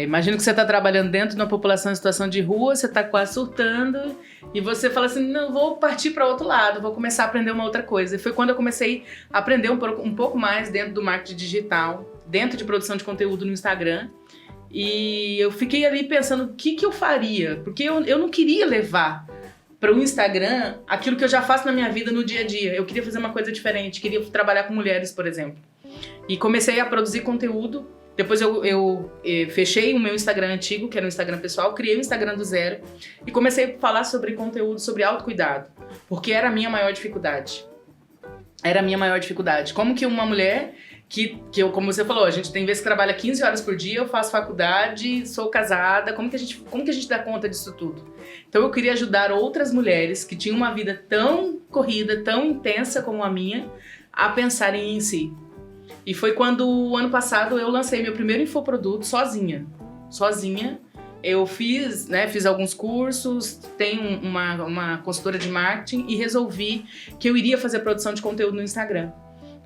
Imagina que você tá trabalhando dentro de uma população em situação de rua, você tá quase surtando, e você fala assim, não, vou partir para outro lado, vou começar a aprender uma outra coisa. E foi quando eu comecei a aprender um pouco mais dentro do marketing digital, dentro de produção de conteúdo no Instagram, e eu fiquei ali pensando o que eu faria, porque eu não queria levar para o Instagram aquilo que eu já faço na minha vida no dia a dia. Eu queria fazer uma coisa diferente, queria trabalhar com mulheres, por exemplo. E comecei a produzir conteúdo. Depois eu fechei o meu Instagram antigo, que era um Instagram pessoal, criei o Instagram do zero e comecei a falar sobre conteúdo, sobre autocuidado, porque era a minha maior dificuldade. Era a minha maior dificuldade. Como que uma mulher que eu, como você falou, a gente tem vezes que trabalha 15 horas por dia, eu faço faculdade, sou casada, como que a gente dá conta disso tudo? Então eu queria ajudar outras mulheres que tinham uma vida tão corrida, tão intensa como a minha, a pensarem em si. E foi quando, o ano passado, eu lancei meu primeiro infoproduto sozinha. Eu fiz alguns cursos, tenho uma consultora de marketing e resolvi que eu iria fazer produção de conteúdo no Instagram.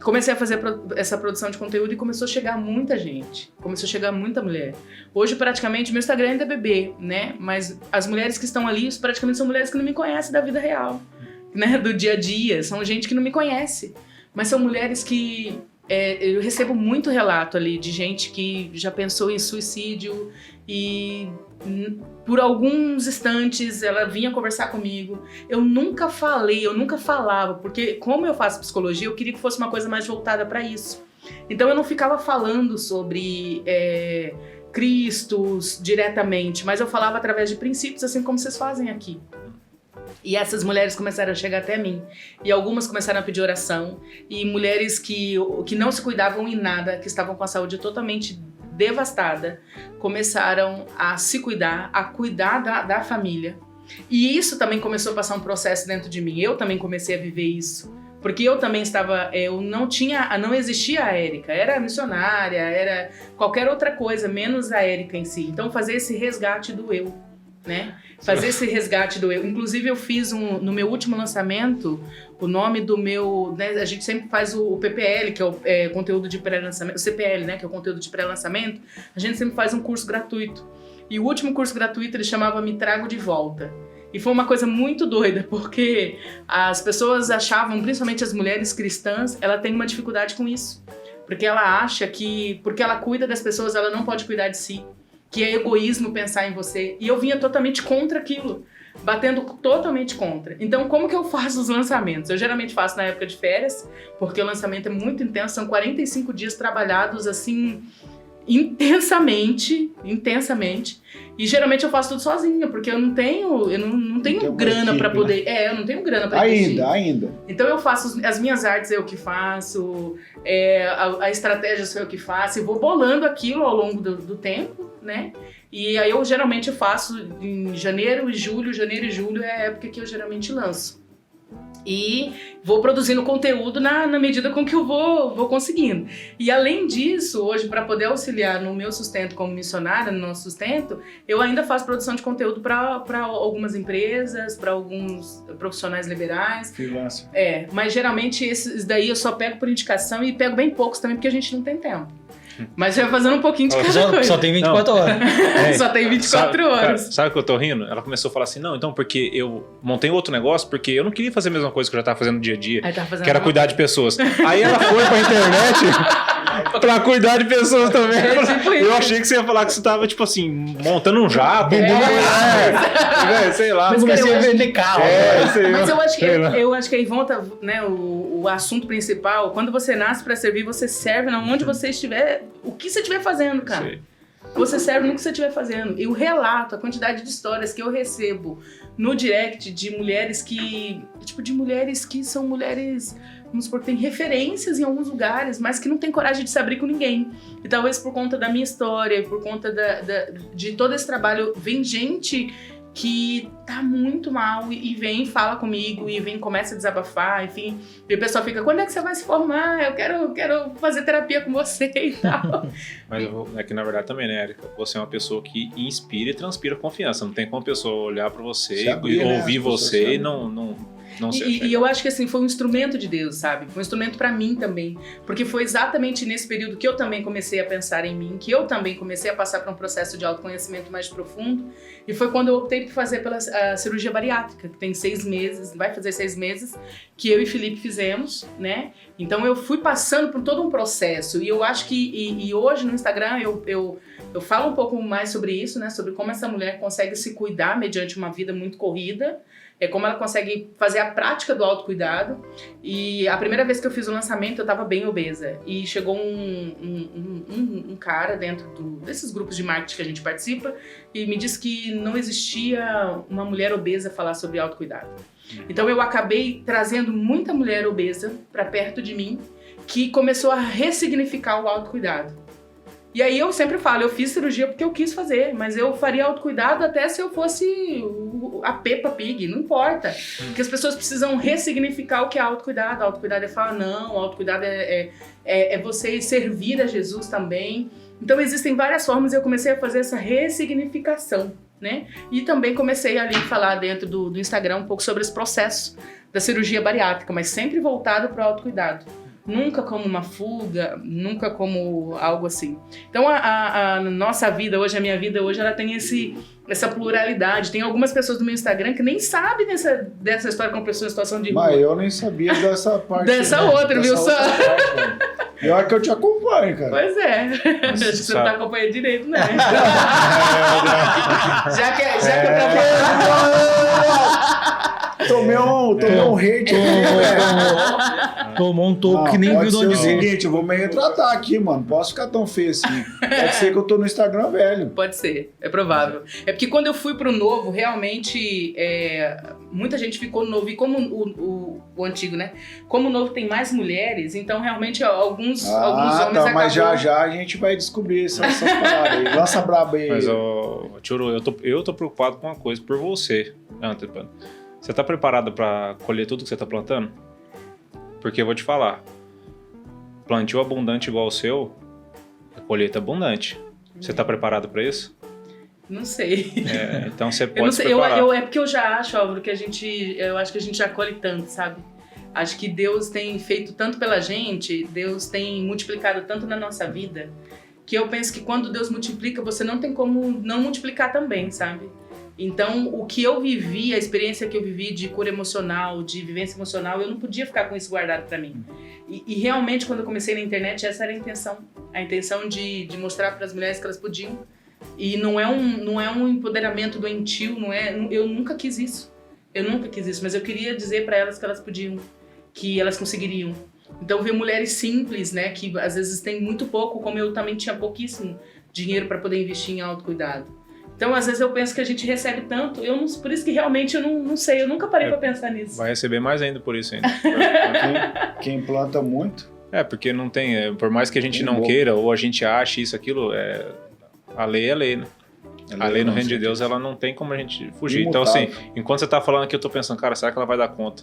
Comecei a fazer essa produção de conteúdo e começou a chegar muita gente, começou a chegar muita mulher. Hoje, praticamente, meu Instagram ainda é bebê, né? Mas as mulheres que estão ali, praticamente são mulheres que não me conhecem da vida real, né? Do dia a dia, são gente que não me conhece. Mas são mulheres que... eu recebo muito relato ali de gente que já pensou em suicídio e por alguns instantes ela vinha conversar comigo. Eu nunca falava, porque como eu faço psicologia, eu queria que fosse uma coisa mais voltada para isso. Então eu não ficava falando sobre Cristos diretamente, mas eu falava através de princípios, assim como vocês fazem aqui. E essas mulheres começaram a chegar até mim. E algumas começaram a pedir oração. E mulheres que não se cuidavam em nada, que estavam com a saúde totalmente devastada, começaram a se cuidar, a cuidar da família. E isso também começou a passar um processo dentro de mim. Eu também comecei a viver isso. Porque eu também não existia a Érica. Era missionária, era qualquer outra coisa, menos a Érica em si. Então fazer esse resgate do eu, né? Fazer esse resgate do eu. Inclusive eu fiz no meu último lançamento, o nome do meu... Né, a gente sempre faz o PPL, que é o conteúdo de pré-lançamento, o CPL, né, que é o conteúdo de pré-lançamento, a gente sempre faz um curso gratuito. E o último curso gratuito ele chamava Me Trago de Volta. E foi uma coisa muito doida, porque as pessoas achavam, principalmente as mulheres cristãs, ela tem uma dificuldade com isso. Porque ela acha que, porque ela cuida das pessoas, ela não pode cuidar de si. Que é egoísmo pensar em você. E eu vinha totalmente contra aquilo, batendo totalmente contra. Então, como que eu faço os lançamentos? Eu geralmente faço na época de férias, porque o lançamento é muito intenso, são 45 dias trabalhados, assim, intensamente, e geralmente eu faço tudo sozinha, porque eu não tenho grana para poder... eu não tenho grana para investir. Ainda. Então eu faço as minhas artes, eu que faço, a estratégia sou eu que faço, e vou bolando aquilo ao longo do tempo, né? E aí eu geralmente faço em janeiro e julho é a época que eu geralmente lanço. E vou produzindo conteúdo na medida com que eu vou conseguindo. E além disso, hoje, para poder auxiliar no meu sustento como missionária, no nosso sustento, eu ainda faço produção de conteúdo para algumas empresas, para alguns profissionais liberais. Freelancer. Mas geralmente esses daí eu só pego por indicação e pego bem poucos também, porque a gente não tem tempo. Mas já fazendo um pouquinho de cada coisa. Só tem 24 horas. Só tem 24 horas. Sabe o que eu tô rindo? Ela começou a falar assim, não, então porque eu montei outro negócio, porque eu não queria fazer a mesma coisa que eu já tava fazendo no dia a dia, que era cuidar de pessoas. Aí ela foi pra internet pra cuidar de pessoas também. Eu achei que você ia falar que você tava, tipo assim, montando um jato. Sei lá. Mas comecei a vender carro. Mas eu acho que aí volta, né, o assunto principal. Quando você nasce pra servir, você serve onde você estiver, o que você estiver fazendo, cara. Sim. Você serve no que você estiver fazendo. E o relato, a quantidade de histórias que eu recebo no direct de mulheres que... Tipo, de mulheres que são mulheres... Vamos supor, que tem referências em alguns lugares, mas que não tem coragem de se abrir com ninguém. E talvez por conta da minha história, por conta de todo esse trabalho, vem gente que tá muito mal e vem, fala comigo, e vem, começa a desabafar, enfim. E o pessoal fica, quando é que você vai se formar? Eu quero fazer terapia com você e tal. Mas é que na verdade também, né, Érica? Você é uma pessoa que inspira e transpira confiança. Não tem como a pessoa olhar pra você e ouvir você e não E eu acho que assim, foi um instrumento de Deus, sabe? Foi um instrumento pra mim também. Porque foi exatamente nesse período que eu também comecei a pensar em mim, que eu também comecei a passar por um processo de autoconhecimento mais profundo. E foi quando eu optei por fazer pela cirurgia bariátrica, que tem 6 meses, vai fazer 6 meses, que eu e Felipe fizemos, né? Então eu fui passando por todo um processo. E eu acho que, e hoje no Instagram eu falo um pouco mais sobre isso, né? Sobre como essa mulher consegue se cuidar mediante uma vida muito corrida. é como ela consegue fazer a prática do autocuidado. E a primeira vez que eu fiz o lançamento, eu tava bem obesa. E chegou um cara dentro desses grupos de marketing que a gente participa e me disse que não existia uma mulher obesa falar sobre autocuidado. Então eu acabei trazendo muita mulher obesa para perto de mim que começou a ressignificar o autocuidado. E aí eu sempre falo, eu fiz cirurgia porque eu quis fazer, mas eu faria autocuidado até se eu fosse a Peppa Pig, não importa. Porque as pessoas precisam ressignificar o que é autocuidado. Autocuidado é falar não, autocuidado é você servir a Jesus também. Então existem várias formas e eu comecei a fazer essa ressignificação, né? E também comecei ali a falar dentro do Instagram um pouco sobre esse processo da cirurgia bariátrica, mas sempre voltado para o autocuidado. Nunca como uma fuga, nunca como algo assim. Então a nossa vida hoje, a minha vida hoje, ela tem essa pluralidade. Tem algumas pessoas do meu Instagram que nem sabem dessa história com a pessoa em situação de rua. Mas eu nem sabia dessa parte. Dessa outra, viu só? E olha que eu te acompanho, cara. Pois é. Você não tá acompanhando direito, né? Já que eu Tomei um hate aqui, velho. Tomou um toco que nem viu de onde Pode ser o veio. seguinte, eu vou me retratar aqui, mano. Posso ficar tão feio assim. Pode ser que eu tô no Instagram velho. Pode ser, é provável. É porque quando eu fui pro novo, realmente, muita gente ficou no novo. E como o antigo, né? Como o novo tem mais mulheres, então realmente alguns homens acabam... Mas já a gente vai descobrir essas paradas aí. Lança braba aí. Mas, Tchuru, eu tô preocupado com uma coisa, por você, Antepano. Você tá preparado pra colher tudo que você tá plantando? Porque eu vou te falar, plantio abundante igual o seu, a colheita abundante. Você tá preparado pra isso? Não sei. Então você Eu pode não se sei, preparar. é porque eu já acho, Álvaro, que eu acho que a gente já colhe tanto, sabe? Acho que Deus tem feito tanto pela gente, Deus tem multiplicado tanto na nossa vida, que eu penso que quando Deus multiplica, você não tem como não multiplicar também, sabe? Então, o que eu vivi, a experiência que eu vivi de cura emocional, de vivência emocional, eu não podia ficar com isso guardado pra mim. E realmente, quando eu comecei na internet, essa era a intenção. A intenção de mostrar para as mulheres que elas podiam. E não é um empoderamento doentio, eu nunca quis isso. Mas eu queria dizer para elas que elas podiam, que elas conseguiriam. Então, ver mulheres simples, né, que às vezes têm muito pouco, como eu também tinha pouquíssimo dinheiro para poder investir em autocuidado. Então, às vezes eu penso que a gente recebe tanto, por isso que realmente eu não sei, eu nunca parei pra pensar nisso. Vai receber mais ainda por isso ainda. Quem planta muito... Porque não tem, por mais que a gente não queira, ou a gente ache isso, aquilo, a lei é lei, né? A lei no reino de Deus, ela não tem como a gente fugir. Então, assim, enquanto você tá falando aqui, eu tô pensando, cara, será que ela vai dar conta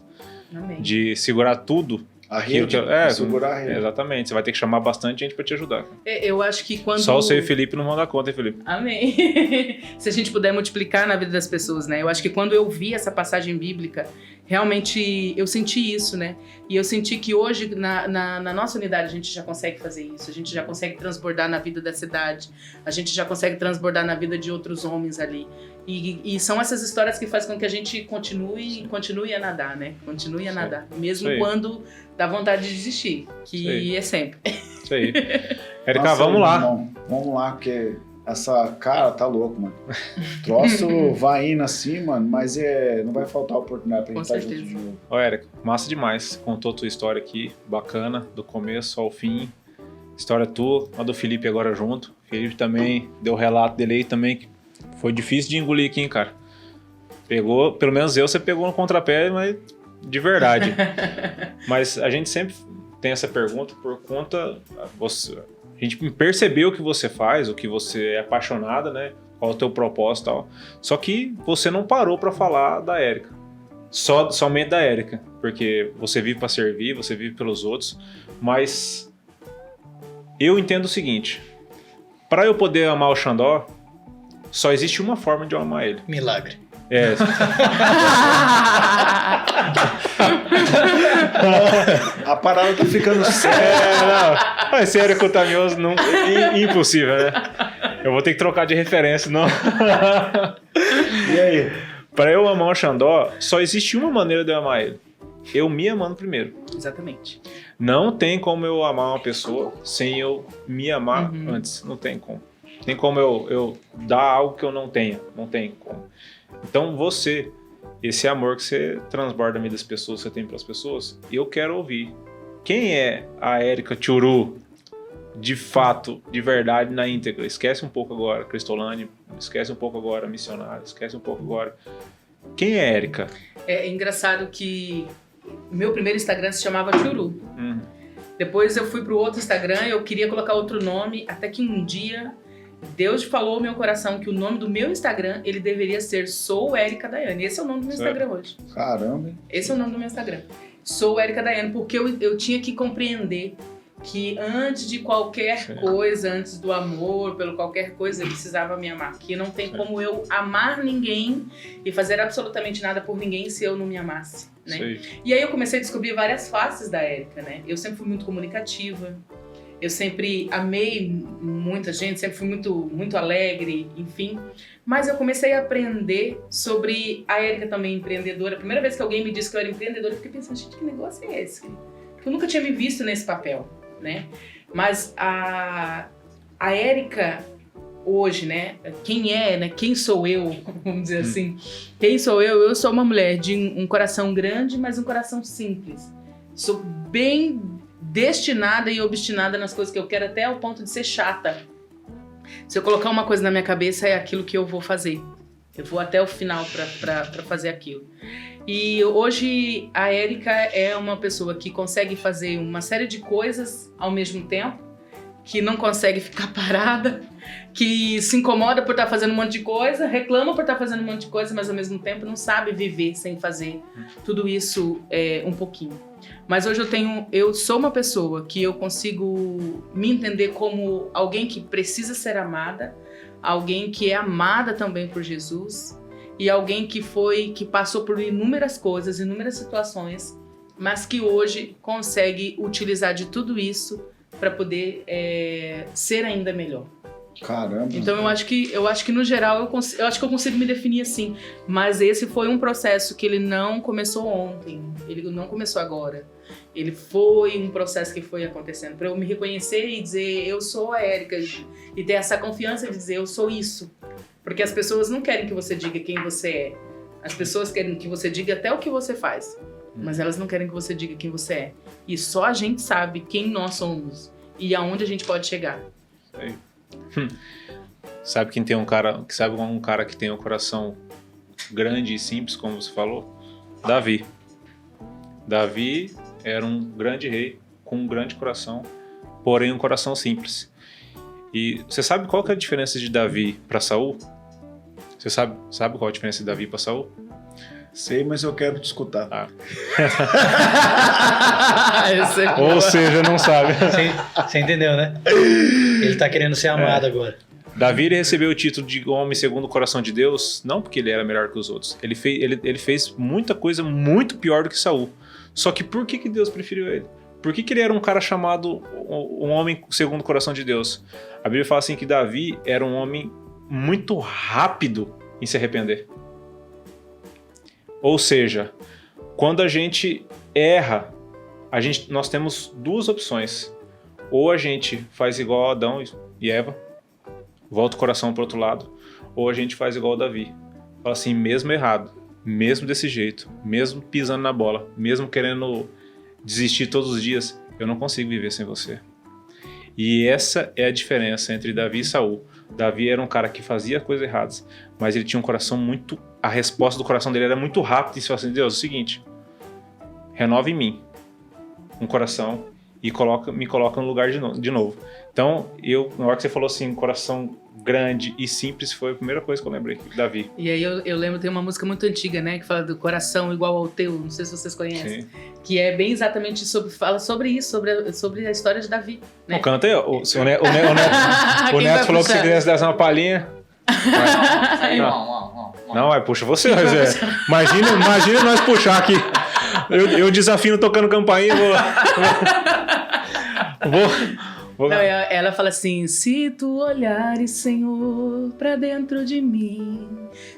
de segurar tudo? A rede, segurar a rede. Exatamente, você vai ter que chamar bastante gente pra te ajudar. Eu acho que quando... Só você e o Felipe não vão dar conta, hein, Felipe? Amém. Se a gente puder multiplicar na vida das pessoas, né? Eu acho que quando eu vi essa passagem bíblica, realmente eu senti isso, né? E eu senti que hoje, na nossa unidade, a gente já consegue fazer isso. A gente já consegue transbordar na vida da cidade. A gente já consegue transbordar na vida de outros homens ali. E são essas histórias que fazem com que a gente continue a nadar, né? Continue a nadar. Mesmo quando dá vontade de desistir. Que é sempre. Isso aí. Érica, vamos lá. Irmão, vamos lá, porque essa cara tá louco, mano. Troço vai indo assim, mano, mas não vai faltar oportunidade pra gente estar junto de novo. Ó, Érica, massa demais. Contou tua história aqui, bacana, do começo ao fim. História tua, a do Felipe agora junto. O Felipe também deu o relato dele aí também, que foi difícil de engolir aqui, hein, cara. Pegou, pelo menos você pegou no contrapé, mas de verdade. Mas a gente sempre tem essa pergunta por conta... A gente percebeu o que você faz, o que você é apaixonada, né? Qual é o teu propósito e tal. Só que você não parou pra falar da Érica. Somente da Érica. Porque você vive pra servir, você vive pelos outros. Mas eu entendo o seguinte. Pra eu poder amar o Xandó, só existe uma forma de eu amar ele. Milagre. A parada tá ficando séria. Mas sério, contaminoso, não, impossível, né? Eu vou ter que trocar de referência, não. E aí? Pra eu amar o Xandó, só existe uma maneira de eu amar ele. Eu me amando primeiro. Exatamente. Não tem como eu amar uma pessoa sem eu me amar antes. Não tem como. Tem como eu dar algo que eu não tenha. Não tem como. Então você esse amor que você transborda na vida das pessoas, você tem pelas pessoas, eu quero ouvir. Quem é a Érica Tchuru, de fato, de verdade, na íntegra? Esquece um pouco agora Cristolane, esquece um pouco agora Missionário, esquece um pouco agora. Quem é a Érica? É engraçado que meu primeiro Instagram se chamava Tchuru. Depois eu fui pro outro Instagram, eu queria colocar outro nome, até que um dia Deus falou ao meu coração que o nome do meu Instagram, ele deveria ser Sou Érica Daiane. Esse é o nome do meu Instagram hoje. Caramba, hein? Esse é o nome do meu Instagram. Sou Érica Daiane, porque eu tinha que compreender que antes de qualquer coisa, antes do amor, pelo qualquer coisa, eu precisava me amar. Que não tem como eu amar ninguém e fazer absolutamente nada por ninguém se eu não me amasse, né? E aí eu comecei a descobrir várias faces da Érica, né? Eu sempre fui muito comunicativa, eu sempre amei muita gente, sempre fui muito alegre, enfim. Mas eu comecei a aprender sobre a Érica também empreendedora. A primeira vez que alguém me disse que eu era empreendedora, eu fiquei pensando, gente, que negócio é esse? Porque eu nunca tinha me visto nesse papel, né? Mas a Érica hoje, né? Quem é, né? Quem sou eu? Vamos dizer assim. Quem sou eu? Eu sou uma mulher de um coração grande, mas um coração simples. Sou bem destinada e obstinada nas coisas que eu quero, até ao ponto de ser chata. Se eu colocar uma coisa na minha cabeça, é aquilo que eu vou fazer. Eu vou até o final pra fazer aquilo. E hoje a Érica é uma pessoa que consegue fazer uma série de coisas ao mesmo tempo, que não consegue ficar parada, que se incomoda por estar fazendo um monte de coisa, reclama por estar fazendo um monte de coisa, mas ao mesmo tempo não sabe viver sem fazer tudo isso um pouquinho. Mas hoje eu sou uma pessoa que eu consigo me entender como alguém que precisa ser amada, alguém que é amada também por Jesus e alguém que passou por inúmeras coisas, inúmeras situações, mas que hoje consegue utilizar de tudo isso para poder ser ainda melhor. Caramba. Então eu acho que no geral eu acho que eu consigo me definir assim, mas esse foi um processo que ele não começou ontem, ele não começou agora. Ele foi um processo que foi acontecendo para eu me reconhecer e dizer eu sou a Érica e ter essa confiança de dizer eu sou isso. Porque as pessoas não querem que você diga quem você é. As pessoas querem que você diga até o que você faz, mas elas não querem que você diga quem você é. E só a gente sabe quem nós somos e aonde a gente pode chegar. Sei. Sabe quem tem um cara que tem um coração grande e simples, como você falou? Davi. Davi era um grande rei com um grande coração, porém um coração simples. E você sabe qual que é a diferença de Davi para Saul? Você sabe qual é a diferença de Davi para Saul? Sei, mas eu quero te escutar. Ou seja, não sabe. Você entendeu, né? Ele tá querendo ser amado agora. Davi ele recebeu o título de homem segundo o coração de Deus, não porque ele era melhor que os outros. Ele fez muita coisa muito pior do que Saul. Só que por que Deus preferiu ele? Por que ele era um cara chamado um homem segundo o coração de Deus? A Bíblia fala assim que Davi era um homem muito rápido em se arrepender. Ou seja, quando a gente erra, nós temos duas opções. Ou a gente faz igual a Adão e Eva, volta o coração para o outro lado, ou a gente faz igual a Davi. Fala assim, mesmo errado, mesmo desse jeito, mesmo pisando na bola, mesmo querendo desistir todos os dias, eu não consigo viver sem você. E essa é a diferença entre Davi e Saul. Davi era um cara que fazia coisas erradas, mas ele tinha um coração muito... A resposta do coração dele era muito rápida e falou assim, Deus, é o seguinte, renova em mim um coração e me coloca no lugar de novo. Então, na hora que você falou assim, coração grande e simples, foi a primeira coisa que eu lembrei, Davi. E aí eu lembro, tem uma música muito antiga, né, que fala do coração igual ao teu, não sei se vocês conhecem. Sim. Que é bem exatamente fala sobre isso, sobre a história de Davi. Né? Não, canta aí, o Neto falou que se quisesse dar uma palhinha... Não, puxa você, imagina nós puxar aqui. Eu desafino tocando campainha, vou... Não, ela fala assim, se tu olhares, Senhor, pra dentro de mim,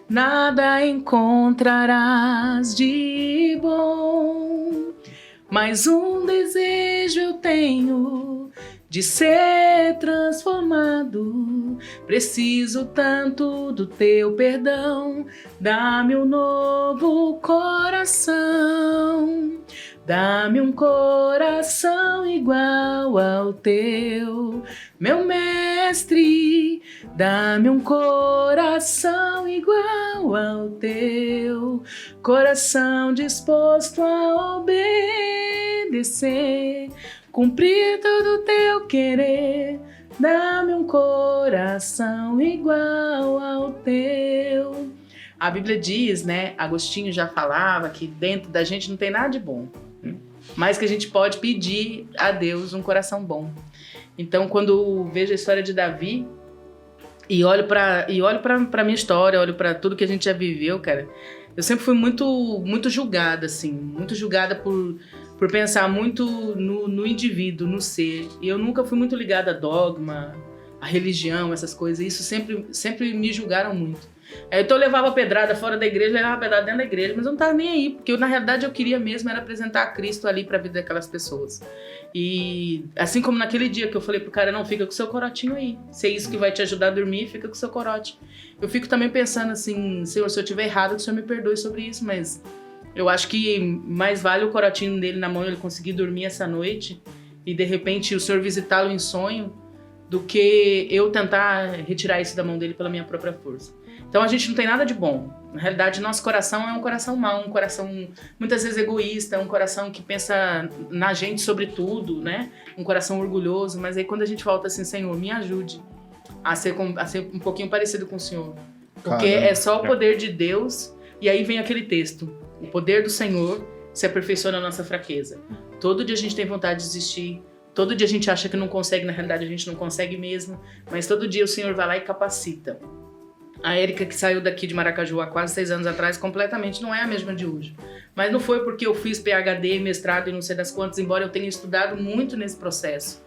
nada encontrarás de bom, mas um desejo eu tenho, de ser transformado. Preciso tanto do teu perdão. Dá-me um novo coração. Dá-me um coração igual ao teu, meu mestre. Dá-me um coração igual ao teu, coração disposto a obedecer, cumprir todo o teu querer. Dá-me um coração igual ao teu. A Bíblia diz, né, Agostinho já falava que dentro da gente não tem nada de bom, mas que a gente pode pedir a Deus um coração bom. Então, quando vejo a história de Davi e olho para minha história, olho para tudo que a gente já viveu, cara, eu sempre fui muito julgada, assim, muito julgada por pensar muito no indivíduo, no ser. E eu nunca fui muito ligada a dogma, a religião, essas coisas. Isso sempre me julgaram muito. Então eu levava pedrada fora da igreja, levava pedrada dentro da igreja, mas eu não tava nem aí, porque na realidade eu queria mesmo era apresentar a Cristo ali pra vida daquelas pessoas. E assim como naquele dia que eu falei pro cara, não, fica com o seu corotinho aí, se é isso que vai te ajudar a dormir, fica com o seu corote. Eu fico também pensando assim, Senhor, se eu estiver errado, que o Senhor me perdoe sobre isso, mas eu acho que mais vale o corotinho dele na mão, ele conseguir dormir essa noite e de repente o Senhor visitá-lo em sonho, do que eu tentar retirar isso da mão dele pela minha própria força. Então a gente não tem nada de bom. Na realidade, nosso coração é um coração mau, um coração muitas vezes egoísta, um coração que pensa na gente sobre tudo, né? Um coração orgulhoso. Mas aí quando a gente volta assim, Senhor, me ajude a ser um pouquinho parecido com o Senhor. Porque é só o poder de Deus. E aí vem aquele texto. O poder do Senhor se aperfeiçoa na nossa fraqueza. Todo dia a gente tem vontade de desistir. Todo dia a gente acha que não consegue. Na realidade, a gente não consegue mesmo. Mas todo dia o Senhor vai lá e capacita. A Érica, que saiu daqui de Maracaju há quase 6 anos atrás, completamente não é a mesma de hoje. Mas não foi porque eu fiz PhD, mestrado e não sei das quantas, embora eu tenha estudado muito nesse processo.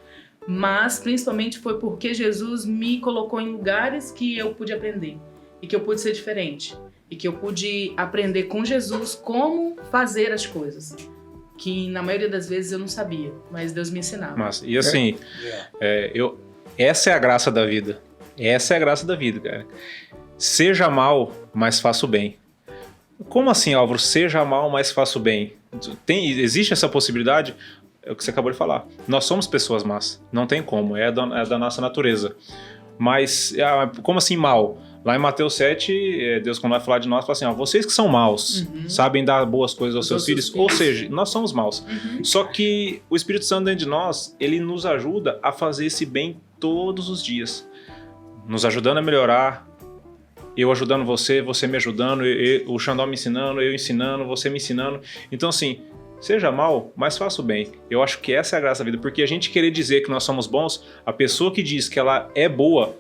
Mas, principalmente, foi porque Jesus me colocou em lugares que eu pude aprender. E que eu pude ser diferente. E que eu pude aprender com Jesus como fazer as coisas. Que, na maioria das vezes, eu não sabia. Mas Deus me ensinava. Mas, e assim, essa é a graça da vida. Essa é a graça da vida, cara. Seja mal, mas faça o bem. Como assim, Álvaro? Seja mal, mas faça o bem. Existe essa possibilidade? É o que você acabou de falar. Nós somos pessoas más. Não tem como. É da nossa natureza. Mas, como assim mal? Lá em Mateus 7, Deus, quando vai falar de nós, fala assim, vocês que são maus, sabem dar boas coisas aos seus filhos. Ou seja, nós somos maus. Só que o Espírito Santo dentro de nós, ele nos ajuda a fazer esse bem todos os dias. Nos ajudando a melhorar, eu ajudando você, você me ajudando, o Xandó me ensinando, eu ensinando, você me ensinando. Então assim, seja mal, mas faça o bem. Eu acho que essa é a graça da vida, porque a gente querer dizer que nós somos bons, a pessoa que diz que ela é boa,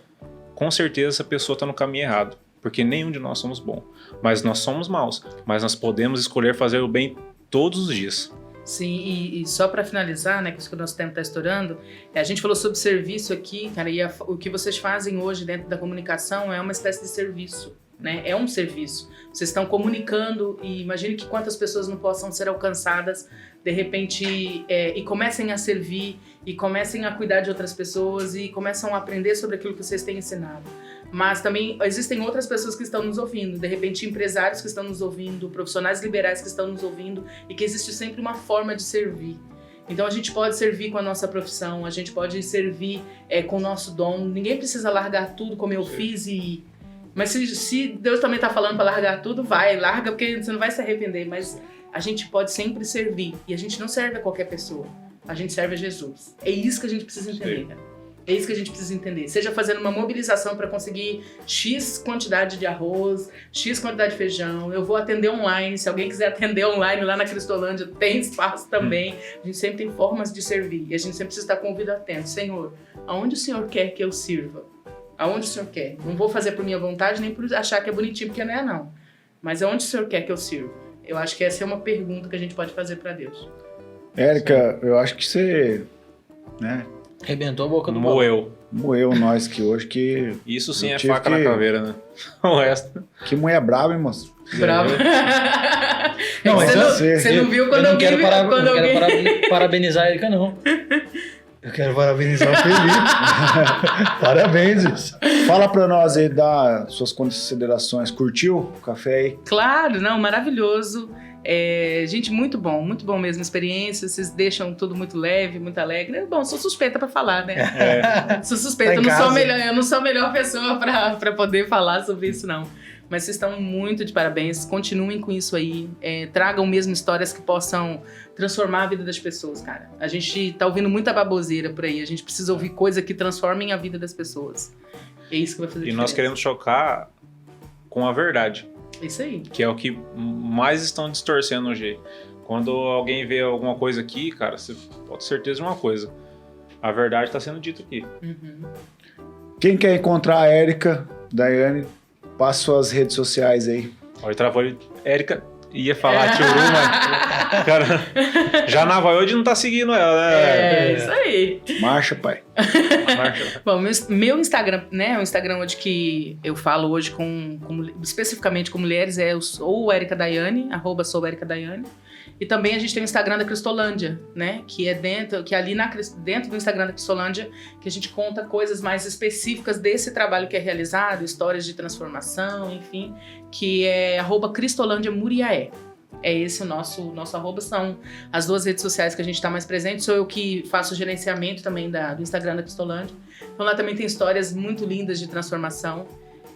com certeza essa pessoa está no caminho errado, porque nenhum de nós somos bons. Mas nós somos maus, mas nós podemos escolher fazer o bem todos os dias. Sim, e só para finalizar, né, que o nosso tempo está estourando, a gente falou sobre serviço aqui, cara, e o que vocês fazem hoje dentro da comunicação é uma espécie de serviço, né? É um serviço. Vocês estão comunicando e imagine que quantas pessoas não possam ser alcançadas de repente e comecem a servir e comecem a cuidar de outras pessoas e começam a aprender sobre aquilo que vocês têm ensinado. Mas também existem outras pessoas que estão nos ouvindo, de repente empresários que estão nos ouvindo, profissionais liberais que estão nos ouvindo e que existe sempre uma forma de servir. Então a gente pode servir com a nossa profissão, a gente pode servir com o nosso dom. Ninguém precisa largar tudo como eu fiz e... Mas se Deus também está falando para largar tudo, larga porque você não vai se arrepender. Mas a gente pode sempre servir e a gente não serve a qualquer pessoa, a gente serve a Jesus. É isso que a gente precisa entender, cara. É isso que a gente precisa entender. Seja fazendo uma mobilização para conseguir X quantidade de arroz, X quantidade de feijão. Eu vou atender online. Se alguém quiser atender online lá na Cristolândia, tem espaço também. A gente sempre tem formas de servir. E a gente sempre precisa estar com o ouvido atento. Senhor, aonde o Senhor quer que eu sirva? Aonde o Senhor quer? Não vou fazer por minha vontade, nem por achar que é bonitinho, porque não é não. Mas aonde o Senhor quer que eu sirva? Eu acho que essa é uma pergunta que a gente pode fazer para Deus. Érica, eu acho que você... né? Arrebentou a boca do Moeu nós que hoje que... Isso sim é faca na caveira, né? O resto... Que mulher braba, hein, moço? Brava. Não, mas você não viu quando eu não alguém... quero parabenizar a Erika, não. Eu quero parabenizar o Felipe. Parabéns, isso. Fala pra nós aí, dá suas considerações. Curtiu o café aí? Claro, não, maravilhoso. Gente, muito bom mesmo a experiência. Vocês deixam tudo muito leve, muito alegre. Bom, sou suspeita pra falar, né? Sou suspeita, Tá em eu casa. não sou a melhor pessoa pra poder falar sobre isso, não. Mas vocês estão muito de parabéns, continuem com isso aí. Tragam mesmo histórias que possam transformar a vida das pessoas, cara. A gente tá ouvindo muita baboseira por aí, a gente precisa ouvir coisa que transformem a vida das pessoas. É isso que vai fazer E diferença. nós queremos chocar com a verdade, É isso aí. que é o que mais estão distorcendo hoje. Quando alguém vê alguma coisa aqui, cara, você pode ter certeza de uma coisa. A verdade está sendo dita aqui. Uhum. Quem quer encontrar a Érica, Daiane, passa suas redes sociais aí. Olha, travou ele. Érica ia falar Tchuru, mas... Cara, já na Voyode não tá seguindo ela, né? Isso aí. Marcha, pai. Marcha. Bom, meu Instagram, né? O Instagram onde que eu falo hoje especificamente com mulheres é ou Érica Daiane, @sou Érica Daiane. E também a gente tem o Instagram da Cristolândia, né? Que é dentro do Instagram da Cristolândia que a gente conta coisas mais específicas desse trabalho que é realizado, histórias de transformação, enfim, que é @Cristolândia Muriaé. É esse o nosso arroba, são as duas redes sociais que a gente está mais presente. Sou eu que faço o gerenciamento também do Instagram da Cristolândia. Então lá também tem histórias muito lindas de transformação.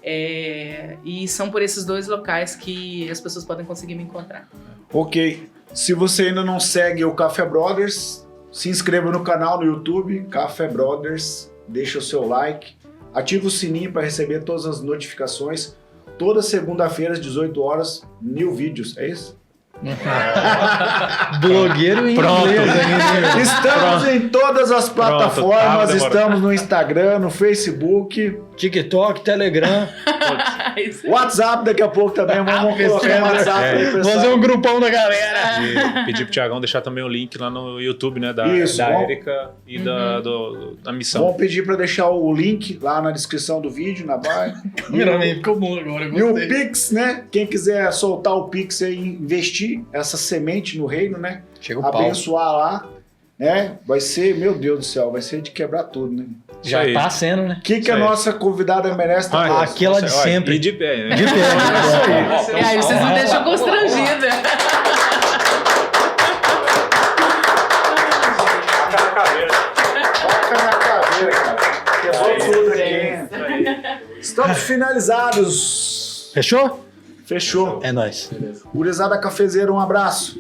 E são por esses dois locais que as pessoas podem conseguir me encontrar. Ok. Se você ainda não segue o Café Brothers, se inscreva no canal no YouTube, Café Brothers, deixa o seu like, ativa o sininho para receber todas as notificações. Toda segunda-feira às 18 horas, new vídeos, é isso? Blogueiro em inglês ainda. Estamos em todas as plataformas, tava demorando. estamos no Instagram, no Facebook, TikTok, Telegram. WhatsApp daqui a pouco também, vamos colocar o WhatsApp aí, pessoal. Fazer um grupão da galera. E pedir pro Thiagão deixar também o link lá no YouTube, né? Da Isso, vamos- Érica e da missão. Vamos pedir para deixar o link lá na descrição do vídeo, na barra. Primeiramente, ficou bom agora. E o Gostei. Pix, né? Quem quiser soltar o Pix e investir essa semente no reino, né? Chega o pau. Abençoar lá, né? Vai ser, meu Deus do céu, vai ser de quebrar tudo, né? Já Isso aí. tá sendo, né? O que Isso a aí. nossa convidada merece também? Ah, Aquela de olha, sempre. E de pé, né? De pé. E aí vocês me deixam constrangida. Toca na caveira, cara. Quebrou tudo aqui. Estamos finalizados. Fechou? Fechou. É nóis. Gurizada Cafezeira, um abraço.